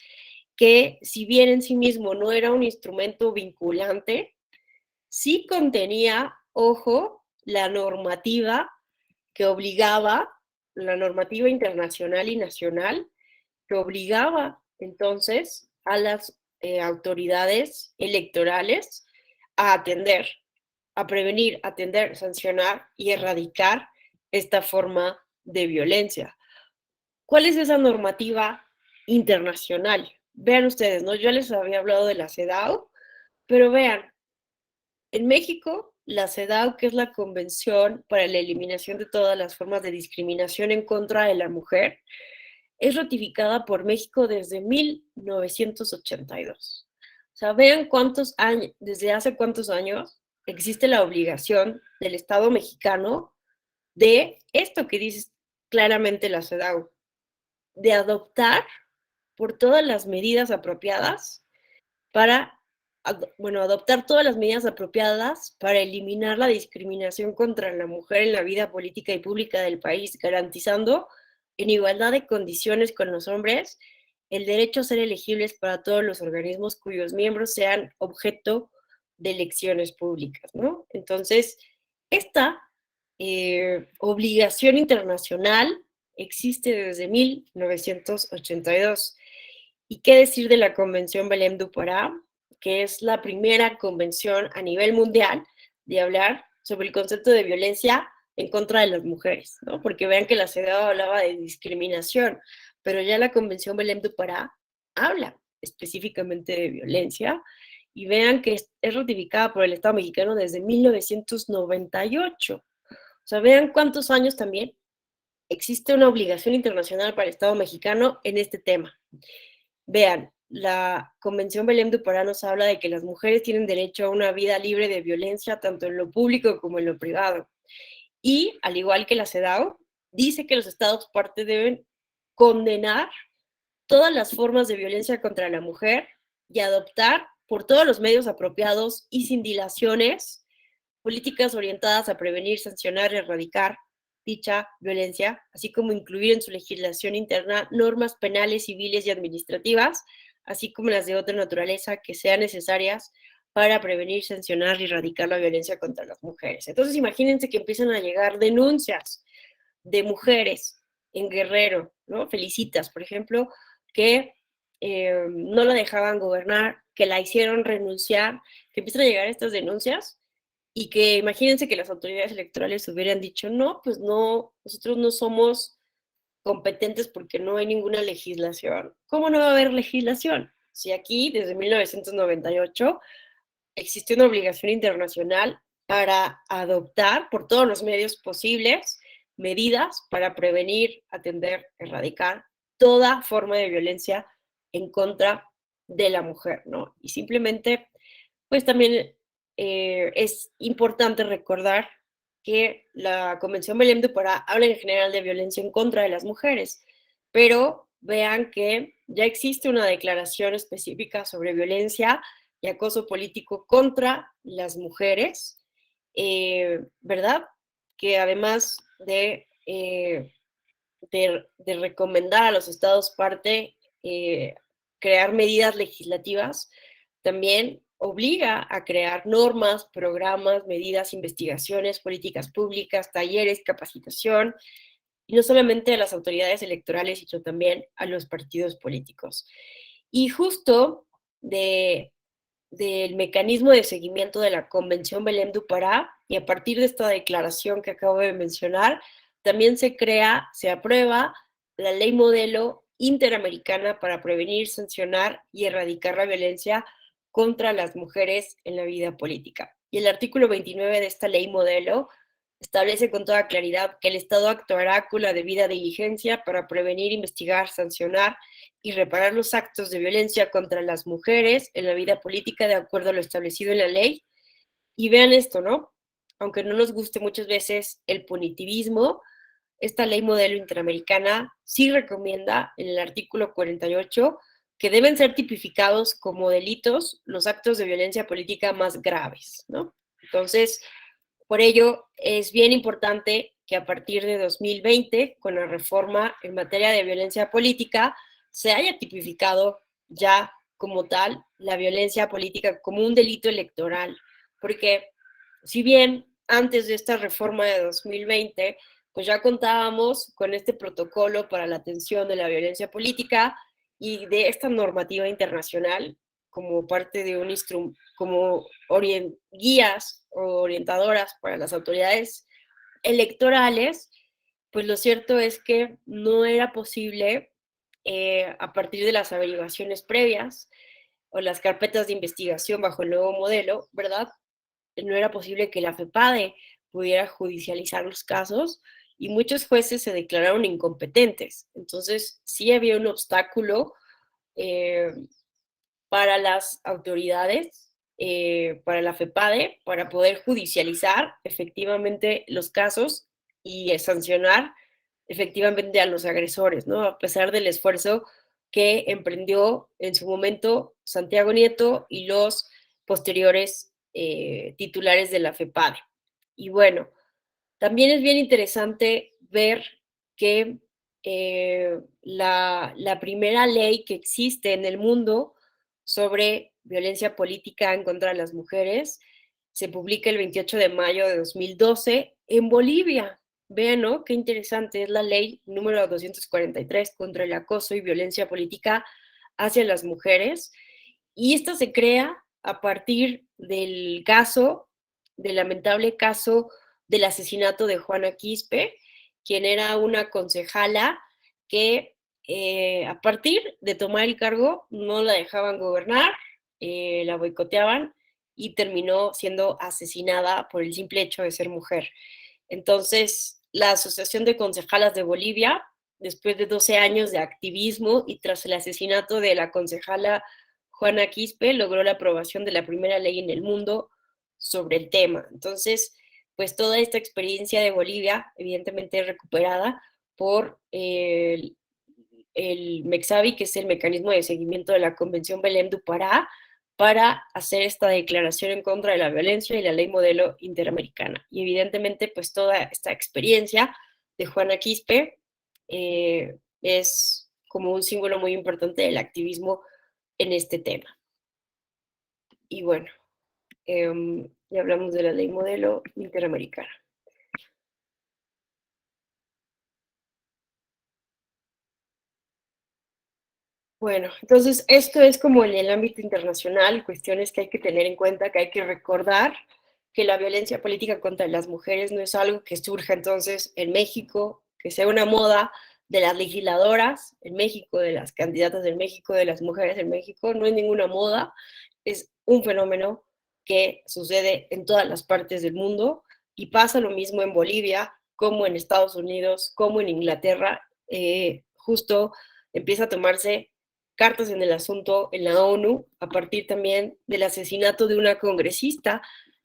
que si bien en sí mismo no era un instrumento vinculante, sí contenía, ojo, la normativa que obligaba, la normativa internacional y nacional, que obligaba entonces a las autoridades electorales a atender, a prevenir, atender, sancionar y erradicar esta forma de violencia. ¿Cuál es esa normativa internacional? Vean ustedes, ¿no? Yo les había hablado de la CEDAW, pero vean, en México, la CEDAW, que es la Convención para la Eliminación de todas las formas de discriminación en contra de la mujer, es ratificada por México desde 1982. O sea, vean cuántos años, desde hace cuántos años existe la obligación del Estado mexicano de esto que dice claramente la CEDAW, de adoptar por todas las medidas apropiadas para, adoptar todas las medidas apropiadas para eliminar la discriminación contra la mujer en la vida política y pública del país, garantizando en igualdad de condiciones con los hombres el derecho a ser elegibles para todos los organismos cuyos miembros sean objeto de elecciones públicas, ¿no? Entonces, esta obligación internacional existe desde 1982. ¿Y qué decir de la Convención Belém do Pará, que es la primera convención a nivel mundial de hablar sobre el concepto de violencia en contra de las mujeres, ¿no? Porque vean que la CEDAW hablaba de discriminación, pero ya la Convención Belém do Pará habla específicamente de violencia, y vean que es ratificada por el Estado mexicano desde 1998. O sea, vean cuántos años también existe una obligación internacional para el Estado mexicano en este tema. Vean, la Convención Belém do Pará nos habla de que las mujeres tienen derecho a una vida libre de violencia, tanto en lo público como en lo privado. Y, al igual que la CEDAW, dice que los Estados partes deben condenar todas las formas de violencia contra la mujer y adoptar por todos los medios apropiados y sin dilaciones, políticas orientadas a prevenir, sancionar y erradicar dicha violencia, así como incluir en su legislación interna normas penales, civiles y administrativas, así como las de otra naturaleza que sean necesarias para prevenir, sancionar y erradicar la violencia contra las mujeres. Entonces imagínense que empiezan a llegar denuncias de mujeres en Guerrero, ¿no? Felicitas, por ejemplo, que no la dejaban gobernar, que la hicieron renunciar, que empiezan a llegar estas denuncias y que imagínense que las autoridades electorales hubieran dicho, no, pues no, nosotros no somos competentes porque no hay ninguna legislación. ¿Cómo no va a haber legislación? Si aquí, desde 1998, existe una obligación internacional para adoptar por todos los medios posibles medidas para prevenir, atender, erradicar toda forma de violencia en contra de la mujer, ¿no? Y simplemente, pues también es importante recordar que la Convención Belém do Pará habla en general de violencia en contra de las mujeres, pero vean que ya existe una declaración específica sobre violencia y acoso político contra las mujeres, ¿verdad? Que además de recomendar a los estados parte crear medidas legislativas, también obliga a crear normas, programas, medidas, investigaciones, políticas públicas, talleres, capacitación, y no solamente a las autoridades electorales, sino también a los partidos políticos. Y justo del mecanismo de seguimiento de la Convención Belém do Pará, y a partir de esta declaración que acabo de mencionar, también se crea, se aprueba la ley modelo interamericana para prevenir, sancionar y erradicar la violencia contra las mujeres en la vida política. Y el artículo 29 de esta ley modelo establece con toda claridad que el Estado actuará con la debida diligencia para prevenir, investigar, sancionar y reparar los actos de violencia contra las mujeres en la vida política de acuerdo a lo establecido en la ley. Y vean esto, ¿no? Aunque no nos guste muchas veces el punitivismo, esta ley modelo interamericana sí recomienda en el artículo 48 que deben ser tipificados como delitos los actos de violencia política más graves, ¿no? Entonces, por ello, es bien importante que a partir de 2020, con la reforma en materia de violencia política, se haya tipificado ya como tal la violencia política como un delito electoral, porque si bien antes de esta reforma de 2020, pues ya contábamos con este protocolo para la atención de la violencia política y de esta normativa internacional como parte de un instrumento, como guías o orientadoras para las autoridades electorales, pues lo cierto es que no era posible, a partir de las averiguaciones previas o las carpetas de investigación bajo el nuevo modelo, ¿verdad? No era posible que la FEPADE pudiera judicializar los casos y muchos jueces se declararon incompetentes. Entonces, sí había un obstáculo para las autoridades, para la FEPADE, para poder judicializar efectivamente los casos y sancionar efectivamente a los agresores, ¿no? A pesar del esfuerzo que emprendió en su momento Santiago Nieto y los posteriores titulares de la FEPADE. Y bueno, también es bien interesante ver que la primera ley que existe en el mundo sobre violencia política en contra de las mujeres se publica el 28 de mayo de 2012 en Bolivia. Vean, ¿no? Qué interesante, es la ley número 243 contra el acoso y violencia política hacia las mujeres. Y esta se crea a partir del caso, del lamentable caso del asesinato de Juana Quispe, quien era una concejala que a partir de tomar el cargo no la dejaban gobernar, la boicoteaban y terminó siendo asesinada por el simple hecho de ser mujer. Entonces, la Asociación de Concejalas de Bolivia, después de 12 años de activismo y tras el asesinato de la concejala Juana Quispe, logró la aprobación de la primera ley en el mundo sobre el tema. Entonces, pues toda esta experiencia de Bolivia, evidentemente recuperada por el MECSAVI, que es el mecanismo de seguimiento de la Convención Belém do Pará, para hacer esta declaración en contra de la violencia y la ley modelo interamericana. Y evidentemente, pues toda esta experiencia de Juana Quispe es como un símbolo muy importante del activismo en este tema. Y bueno, ya hablamos de la ley modelo interamericana. Bueno, entonces esto es como en el ámbito internacional, cuestiones que hay que tener en cuenta, que hay que recordar que la violencia política contra las mujeres no es algo que surja entonces en México, que sea una moda de las legisladoras en México, de las candidatas en México, de las mujeres en México, no es ninguna moda, es un fenómeno que sucede en todas las partes del mundo y pasa lo mismo en Bolivia, como en Estados Unidos, como en Inglaterra, justo empieza a tomarse cartas en el asunto en la ONU a partir también del asesinato de una congresista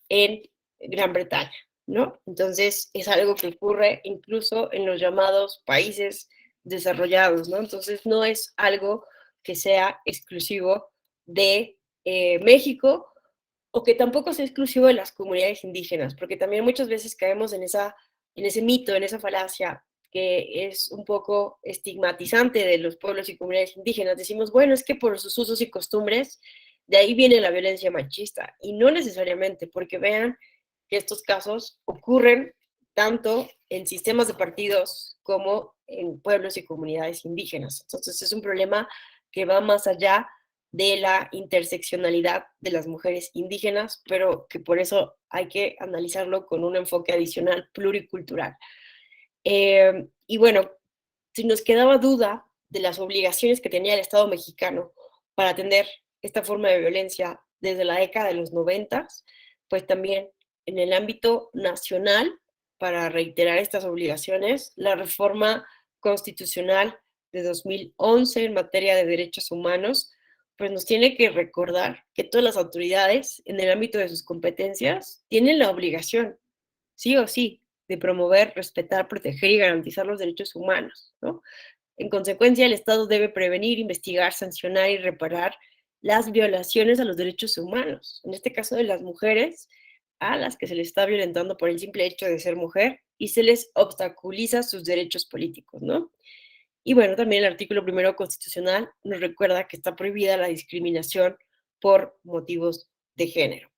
en Gran Bretaña, ¿no? Entonces es algo que ocurre incluso en los llamados países desarrollados, ¿no? Entonces no es algo que sea exclusivo de México o que tampoco sea exclusivo de las comunidades indígenas, porque también muchas veces caemos en ese mito, en esa falacia que es un poco estigmatizante de los pueblos y comunidades indígenas. Decimos, bueno, es que por sus usos y costumbres, de ahí viene la violencia machista. Y no necesariamente, porque vean que estos casos ocurren tanto en sistemas de partidos como en pueblos y comunidades indígenas. Entonces es un problema que va más allá de la interseccionalidad de las mujeres indígenas, pero que por eso hay que analizarlo con un enfoque adicional pluricultural. Y bueno, si nos quedaba duda de las obligaciones que tenía el Estado mexicano para atender esta forma de violencia desde la década de los 90, pues también en el ámbito nacional, para reiterar estas obligaciones, la reforma constitucional de 2011 en materia de derechos humanos, pues nos tiene que recordar que todas las autoridades en el ámbito de sus competencias tienen la obligación, sí o sí, de promover, respetar, proteger y garantizar los derechos humanos, ¿no? En consecuencia, el Estado debe prevenir, investigar, sancionar y reparar las violaciones a los derechos humanos, en este caso de las mujeres, a las que se les está violentando por el simple hecho de ser mujer y se les obstaculiza sus derechos políticos, ¿no? Y bueno, también el artículo primero constitucional nos recuerda que está prohibida la discriminación por motivos de género.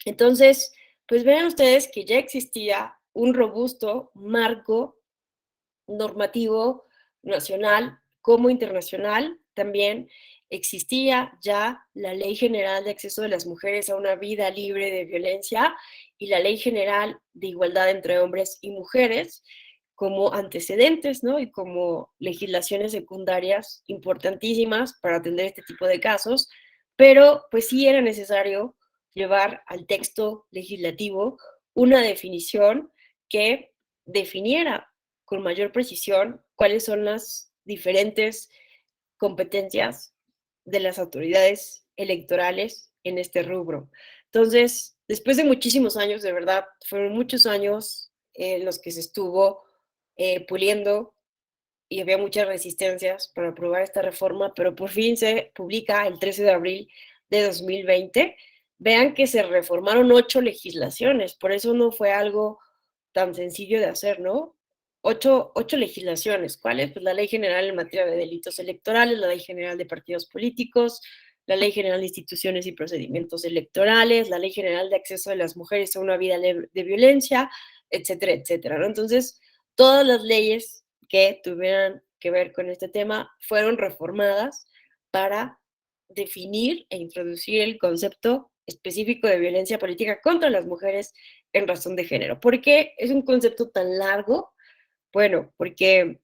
Entonces, pues vean ustedes que ya existía un robusto marco normativo nacional como internacional. También existía ya la Ley General de Acceso de las Mujeres a una Vida Libre de Violencia y la Ley General de Igualdad entre Hombres y Mujeres como antecedentes, ¿no? Y como legislaciones secundarias importantísimas para atender este tipo de casos, pero pues sí era necesario llevar al texto legislativo una definición que definiera con mayor precisión cuáles son las diferentes competencias de las autoridades electorales en este rubro. Entonces, después de muchísimos años, de verdad, fueron muchos años en los que se estuvo puliendo y había muchas resistencias para aprobar esta reforma, pero por fin se publica el 13 de abril de 2020. Vean que se reformaron 8 legislaciones, por eso no fue algo tan sencillo de hacer, ¿no? Ocho legislaciones. ¿Cuáles? Pues la Ley General en materia de delitos electorales, la Ley General de partidos políticos, la Ley General de instituciones y procedimientos electorales, la Ley General de acceso de las mujeres a una vida de violencia, etcétera, etcétera, ¿no? Entonces, todas las leyes que tuvieran que ver con este tema fueron reformadas para definir e introducir el concepto específico de violencia política contra las mujeres en razón de género. ¿Por qué es un concepto tan largo? Bueno, porque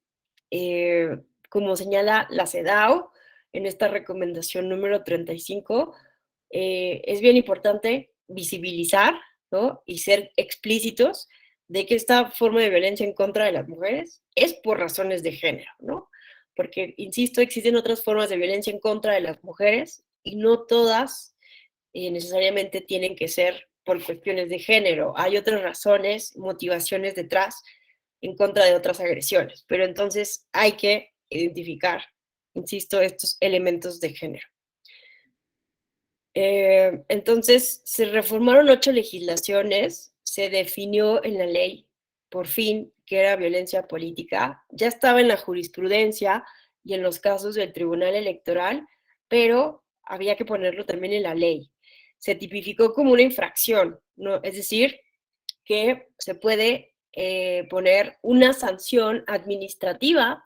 como señala la CEDAW en esta recomendación número 35, es bien importante visibilizar, ¿no? Y ser explícitos de que esta forma de violencia en contra de las mujeres es por razones de género, ¿no? Porque, insisto, existen otras formas de violencia en contra de las mujeres y no todas necesariamente tienen que ser por cuestiones de género. Hay otras razones, motivaciones detrás en contra de otras agresiones, pero entonces hay que identificar, insisto, estos elementos de género. Entonces, se reformaron 8 legislaciones, se definió en la ley, por fin, que era violencia política. Ya estaba en la jurisprudencia y en los casos del Tribunal Electoral, pero había que ponerlo también en la ley. Se tipificó como una infracción, ¿no? Es decir, que se puede poner una sanción administrativa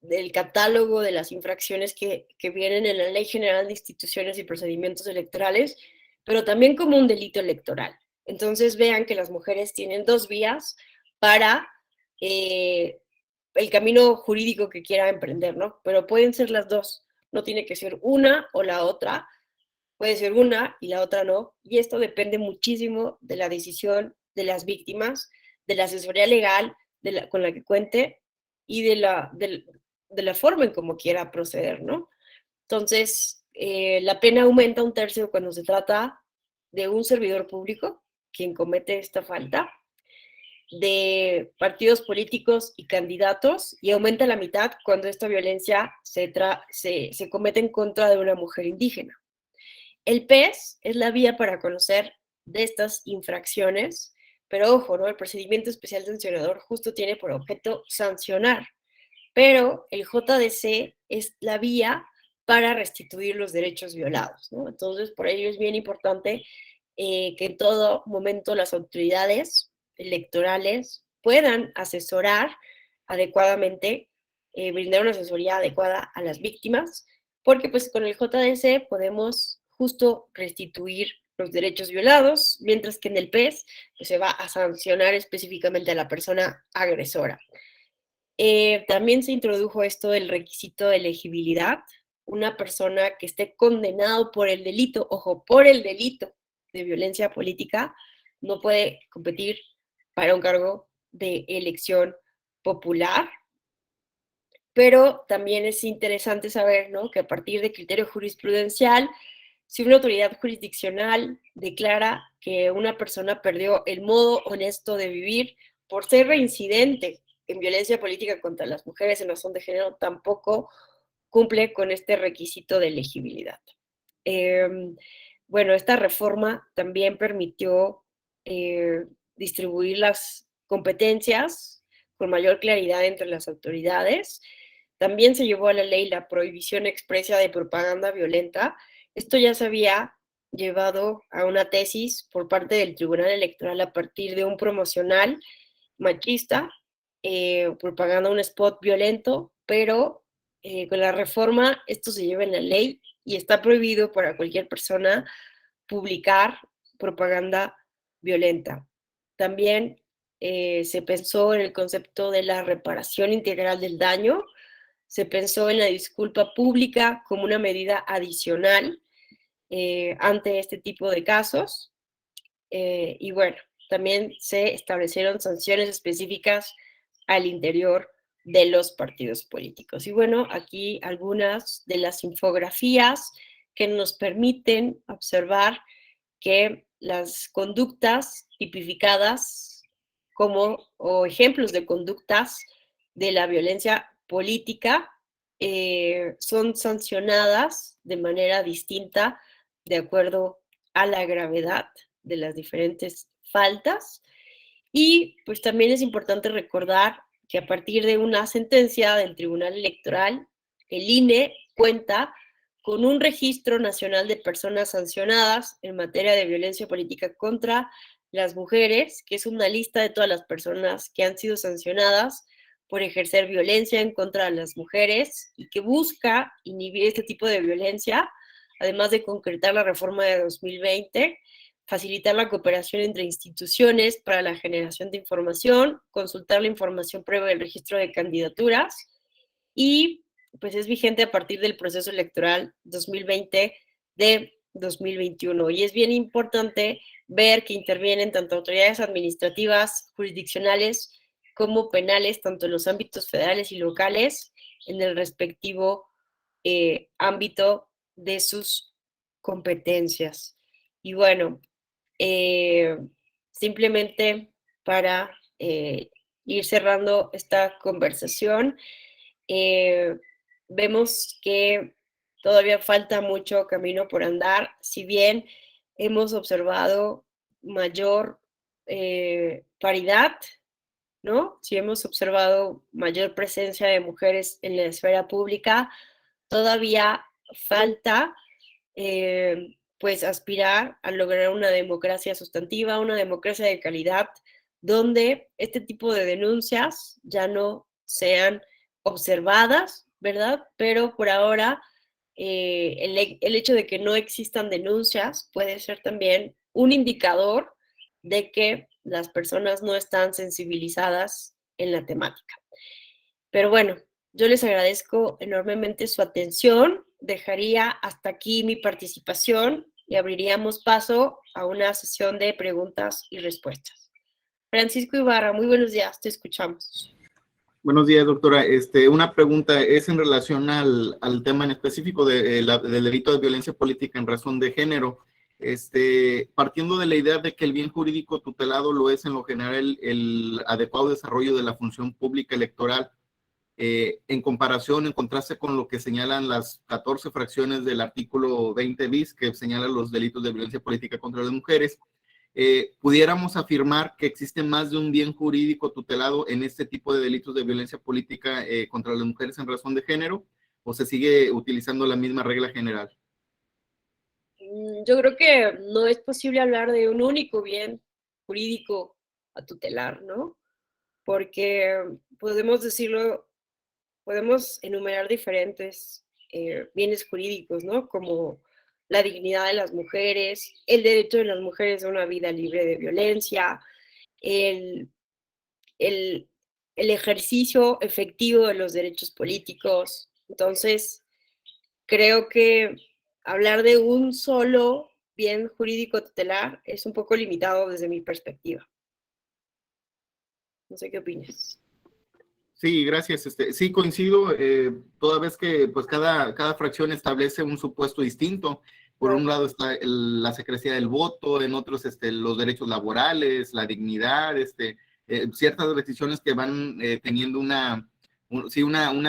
del catálogo de las infracciones que vienen en la Ley General de Instituciones y Procedimientos Electorales, pero también como un delito electoral. Entonces vean que las mujeres tienen 2 vías para el camino jurídico que quiera emprender, ¿no? Pero pueden ser las dos, no tiene que ser una o la otra, puede ser una y la otra no, y esto depende muchísimo de la decisión de las víctimas, de la asesoría legal con la que cuente y de la forma en cómo quiera proceder, ¿no? Entonces, la pena aumenta 1/3 cuando se trata de un servidor público, quien comete esta falta, de partidos políticos y candidatos, y aumenta la mitad cuando esta violencia se comete en contra de una mujer indígena. El PES es la vía para conocer de estas infracciones, pero ojo, ¿no? El procedimiento especial sancionador justo tiene por objeto sancionar, pero el JDC es la vía para restituir los derechos violados, ¿no? Entonces, por ello es bien importante que en todo momento las autoridades electorales puedan asesorar adecuadamente, brindar una asesoría adecuada a las víctimas, porque pues con el JDC podemos justo restituir los derechos violados, mientras que en el PES pues, se va a sancionar específicamente a la persona agresora. También se introdujo esto del requisito de elegibilidad. Una persona que esté condenado por el delito, ojo, por el delito de violencia política, no puede competir para un cargo de elección popular. Pero también es interesante saber, ¿no?, que a partir de criterio jurisprudencial, si una autoridad jurisdiccional declara que una persona perdió el modo honesto de vivir por ser reincidente en violencia política contra las mujeres en razón de género, tampoco cumple con este requisito de elegibilidad. Bueno, esta reforma también permitió distribuir las competencias con mayor claridad entre las autoridades. También se llevó a la ley la prohibición expresa de propaganda violenta. Esto ya se había llevado a una tesis por parte del Tribunal Electoral a partir de un promocional machista, propaganda un spot violento, pero con la reforma esto se lleva en la ley y está prohibido para cualquier persona publicar propaganda violenta. También se pensó en el concepto de la reparación integral del daño, se pensó en la disculpa pública como una medida adicional ante este tipo de casos, y bueno, también se establecieron sanciones específicas al interior de los partidos políticos. Y bueno, aquí algunas de las infografías que nos permiten observar que las conductas tipificadas como o ejemplos de conductas de la violencia política son sancionadas de manera distinta de acuerdo a la gravedad de las diferentes faltas. Y pues también es importante recordar que a partir de una sentencia del Tribunal Electoral, el INE cuenta con un registro nacional de personas sancionadas en materia de violencia política contra las mujeres, que es una lista de todas las personas que han sido sancionadas por ejercer violencia en contra de las mujeres y que busca inhibir este tipo de violencia, además de concretar la reforma de 2020, facilitar la cooperación entre instituciones para la generación de información, consultar la información previa del registro de candidaturas y pues es vigente a partir del proceso electoral 2020 de 2021. Y es bien importante ver que intervienen tanto autoridades administrativas, jurisdiccionales, como penales, tanto en los ámbitos federales y locales, en el respectivo ámbito de sus competencias. Y bueno, simplemente para ir cerrando esta conversación, vemos que todavía falta mucho camino por andar, si bien hemos observado mayor paridad, ¿no? Si hemos observado mayor presencia de mujeres en la esfera pública, todavía falta pues aspirar a lograr una democracia sustantiva, una democracia de calidad, donde este tipo de denuncias ya no sean observadas, ¿verdad? Pero por ahora el hecho de que no existan denuncias puede ser también un indicador de que las personas no están sensibilizadas en la temática. Pero bueno, yo les agradezco enormemente su atención. Dejaría hasta aquí mi participación y abriríamos paso a una sesión de preguntas y respuestas. Francisco Ibarra, muy buenos días, te escuchamos. Buenos días, doctora. Una pregunta es en relación al tema en específico del delito de violencia política en razón de género. Partiendo de la idea de que el bien jurídico tutelado lo es en lo general el adecuado desarrollo de la función pública electoral, en comparación, en contraste con lo que señalan las 14 fracciones del artículo 20 bis, que señalan los delitos de violencia política contra las mujeres, pudiéramos afirmar que existe más de un bien jurídico tutelado en este tipo de delitos de violencia política contra las mujeres en razón de género, o se sigue utilizando la misma regla general? Yo creo que no es posible hablar de un único bien jurídico a tutelar, ¿no? Porque podemos decirlo, podemos enumerar diferentes bienes jurídicos, ¿no? Como la dignidad de las mujeres, el derecho de las mujeres a una vida libre de violencia, el, el, el ejercicio efectivo de los derechos políticos. Entonces, creo que hablar de un solo bien jurídico tutelar es un poco limitado desde mi perspectiva. No sé qué opinas. Sí, gracias. Sí, coincido, toda vez que pues cada fracción establece un supuesto distinto. Por un lado está la secrecía del voto, en otros los derechos laborales, la dignidad, ciertas restricciones que van teniendo una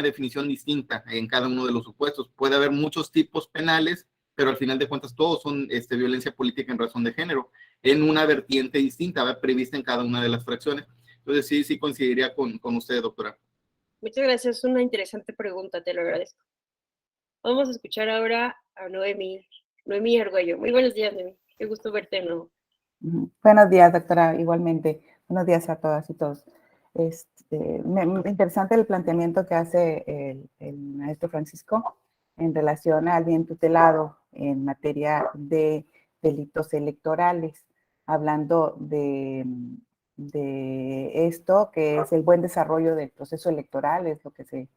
definición distinta en cada uno de los supuestos. Puede haber muchos tipos penales, pero al final de cuentas todos son violencia política en razón de género, en una vertiente distinta, ¿va? Prevista en cada una de las fracciones. Entonces sí coincidiría con usted, doctora. Muchas gracias, es una interesante pregunta, te lo agradezco. Vamos a escuchar ahora a Noemí Argüello. Muy buenos días, Noemí. Qué gusto verte de nuevo. Buenos días, doctora, igualmente. Buenos días a todas y todos. Interesante el planteamiento que hace el maestro Francisco en relación al bien tutelado en materia de delitos electorales, hablando de esto, que es el buen desarrollo del proceso electoral, es lo que se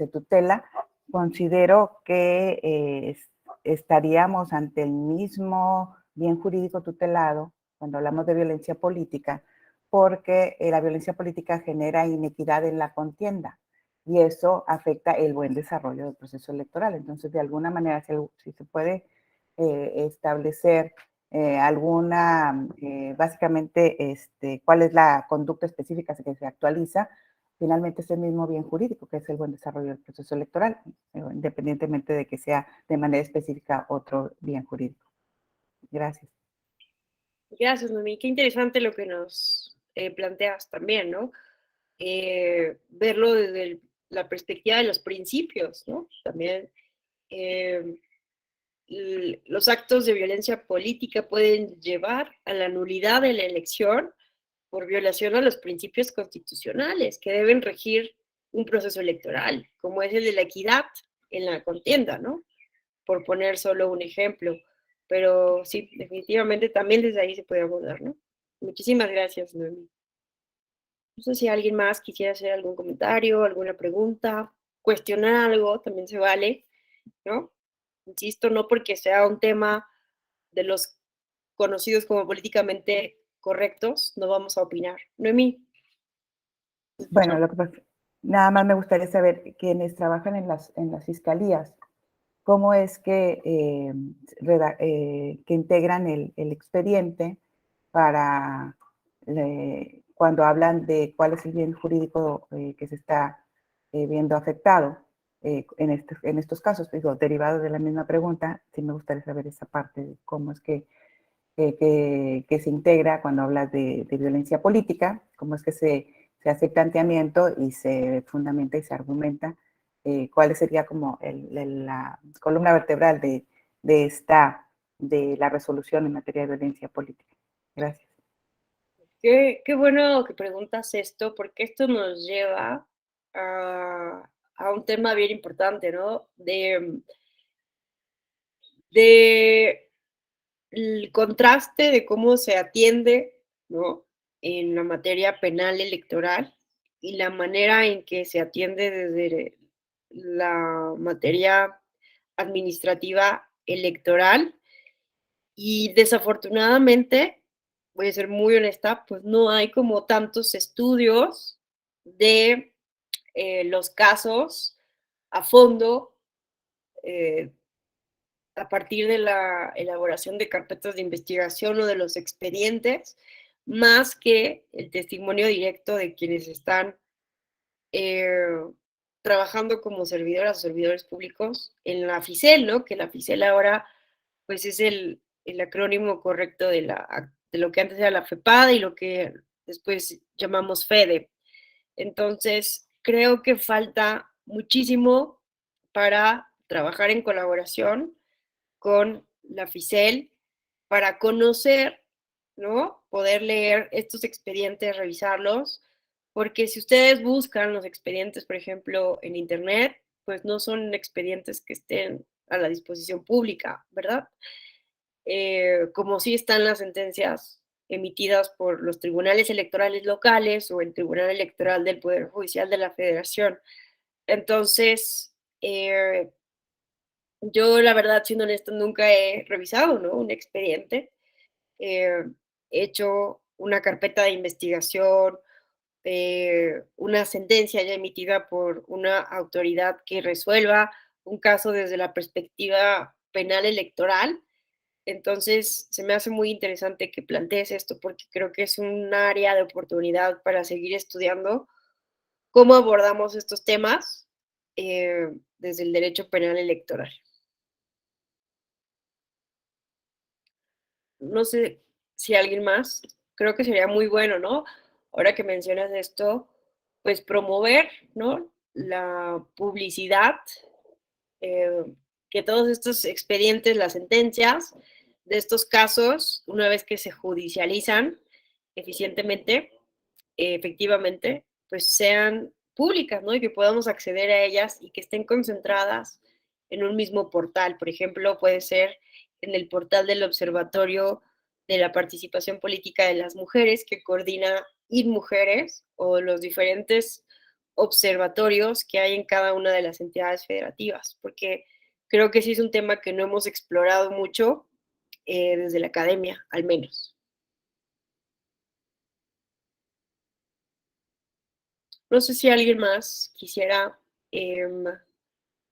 tutela. Considero que estaríamos ante el mismo bien jurídico tutelado cuando hablamos de violencia política, porque la violencia política genera inequidad en la contienda y eso afecta el buen desarrollo del proceso electoral. Entonces, de alguna manera, si se puede establecer básicamente, cuál es la conducta específica que se actualiza, finalmente es el mismo bien jurídico, que es el buen desarrollo del proceso electoral, independientemente de que sea de manera específica otro bien jurídico. Gracias. Gracias, Noemí. Qué interesante lo que nos planteas también, ¿no? Verlo desde la perspectiva de los principios, ¿no? También los actos de violencia política pueden llevar a la nulidad de la elección por violación a los principios constitucionales que deben regir un proceso electoral, como es el de la equidad en la contienda, ¿no? Por poner solo un ejemplo. Pero sí, definitivamente también desde ahí se puede abordar, ¿no? Muchísimas gracias, Noemí. No sé si alguien más quisiera hacer algún comentario, alguna pregunta, cuestionar algo, también se vale, ¿no? Insisto, no porque sea un tema de los conocidos como políticamente correctos, no vamos a opinar. Noemí. Bueno, nada más me gustaría saber, quienes trabajan en las fiscalías, ¿cómo es que integran el expediente para cuando hablan de cuál es el bien jurídico que se está viendo afectado? en estos casos, digo, derivado de la misma pregunta, sí me gustaría saber esa parte de cómo es que se integra cuando hablas de violencia política, cómo es que se hace el planteamiento y se fundamenta y se argumenta cuál sería como la columna vertebral de la resolución en materia de violencia política. Gracias. Qué bueno que preguntas esto, porque esto nos lleva a un tema bien importante, ¿no? De el contraste de cómo se atiende, ¿no? En la materia penal electoral y la manera en que se atiende desde la materia administrativa electoral. Y desafortunadamente, voy a ser muy honesta, pues no hay como tantos estudios de los casos a fondo a partir de la elaboración de carpetas de investigación o de los expedientes, más que el testimonio directo de quienes están trabajando como servidoras o servidores públicos en la FICEL, ¿no? Que la FICEL ahora pues es el acrónimo correcto de lo que antes era la FEPAD y lo que después llamamos FEDE. Entonces, creo que falta muchísimo para trabajar en colaboración con la FICEL para conocer, ¿no? Poder leer estos expedientes, revisarlos, porque si ustedes buscan los expedientes, por ejemplo, en Internet, pues no son expedientes que estén a la disposición pública, ¿verdad? Como sí están las sentencias emitidas por los tribunales electorales locales o el Tribunal Electoral del Poder Judicial de la Federación. Entonces, yo la verdad, siendo honesto, nunca he revisado, ¿no? Un expediente. He hecho una carpeta de investigación, una sentencia ya emitida por una autoridad que resuelva un caso desde la perspectiva penal electoral. Entonces, se me hace muy interesante que plantees esto porque creo que es un área de oportunidad para seguir estudiando cómo abordamos estos temas desde el derecho penal electoral. No sé si alguien más, creo que sería muy bueno, ¿no? Ahora que mencionas esto, pues promover, ¿no? La publicidad, que todos estos expedientes, las sentencias de estos casos, una vez que se judicializan eficientemente, efectivamente, pues sean públicas, ¿no? Y que podamos acceder a ellas y que estén concentradas en un mismo portal. Por ejemplo, puede ser en el portal del Observatorio de la Participación Política de las Mujeres, que coordina InMujeres, o los diferentes observatorios que hay en cada una de las entidades federativas, porque creo que sí es un tema que no hemos explorado mucho desde la academia, al menos. No sé si alguien más quisiera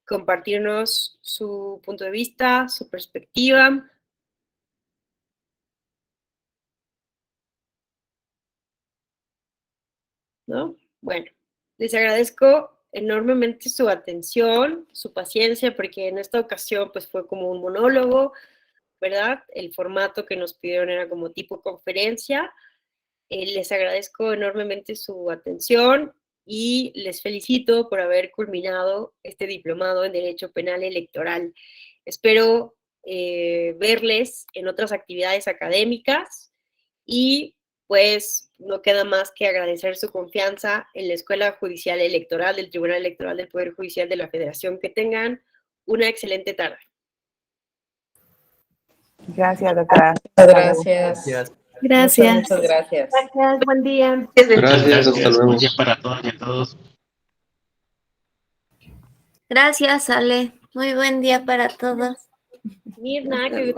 compartirnos su punto de vista, su perspectiva. ¿No? Bueno, les agradezco enormemente su atención, su paciencia, porque en esta ocasión pues fue como un monólogo, ¿verdad? El formato que nos pidieron era como tipo conferencia. Les agradezco enormemente su atención y les felicito por haber culminado este diplomado en Derecho Penal Electoral. Espero verles en otras actividades académicas y pues no queda más que agradecer su confianza en la Escuela Judicial Electoral del Tribunal Electoral del Poder Judicial de la Federación. Que tengan una excelente tarde. Gracias, doctora. Gracias. Gracias. Muchas gracias. Gracias, buen día. Gracias, hasta luego. Buen día para todas y a todos. Gracias, Ale. Muy buen día para todos. Mirna, que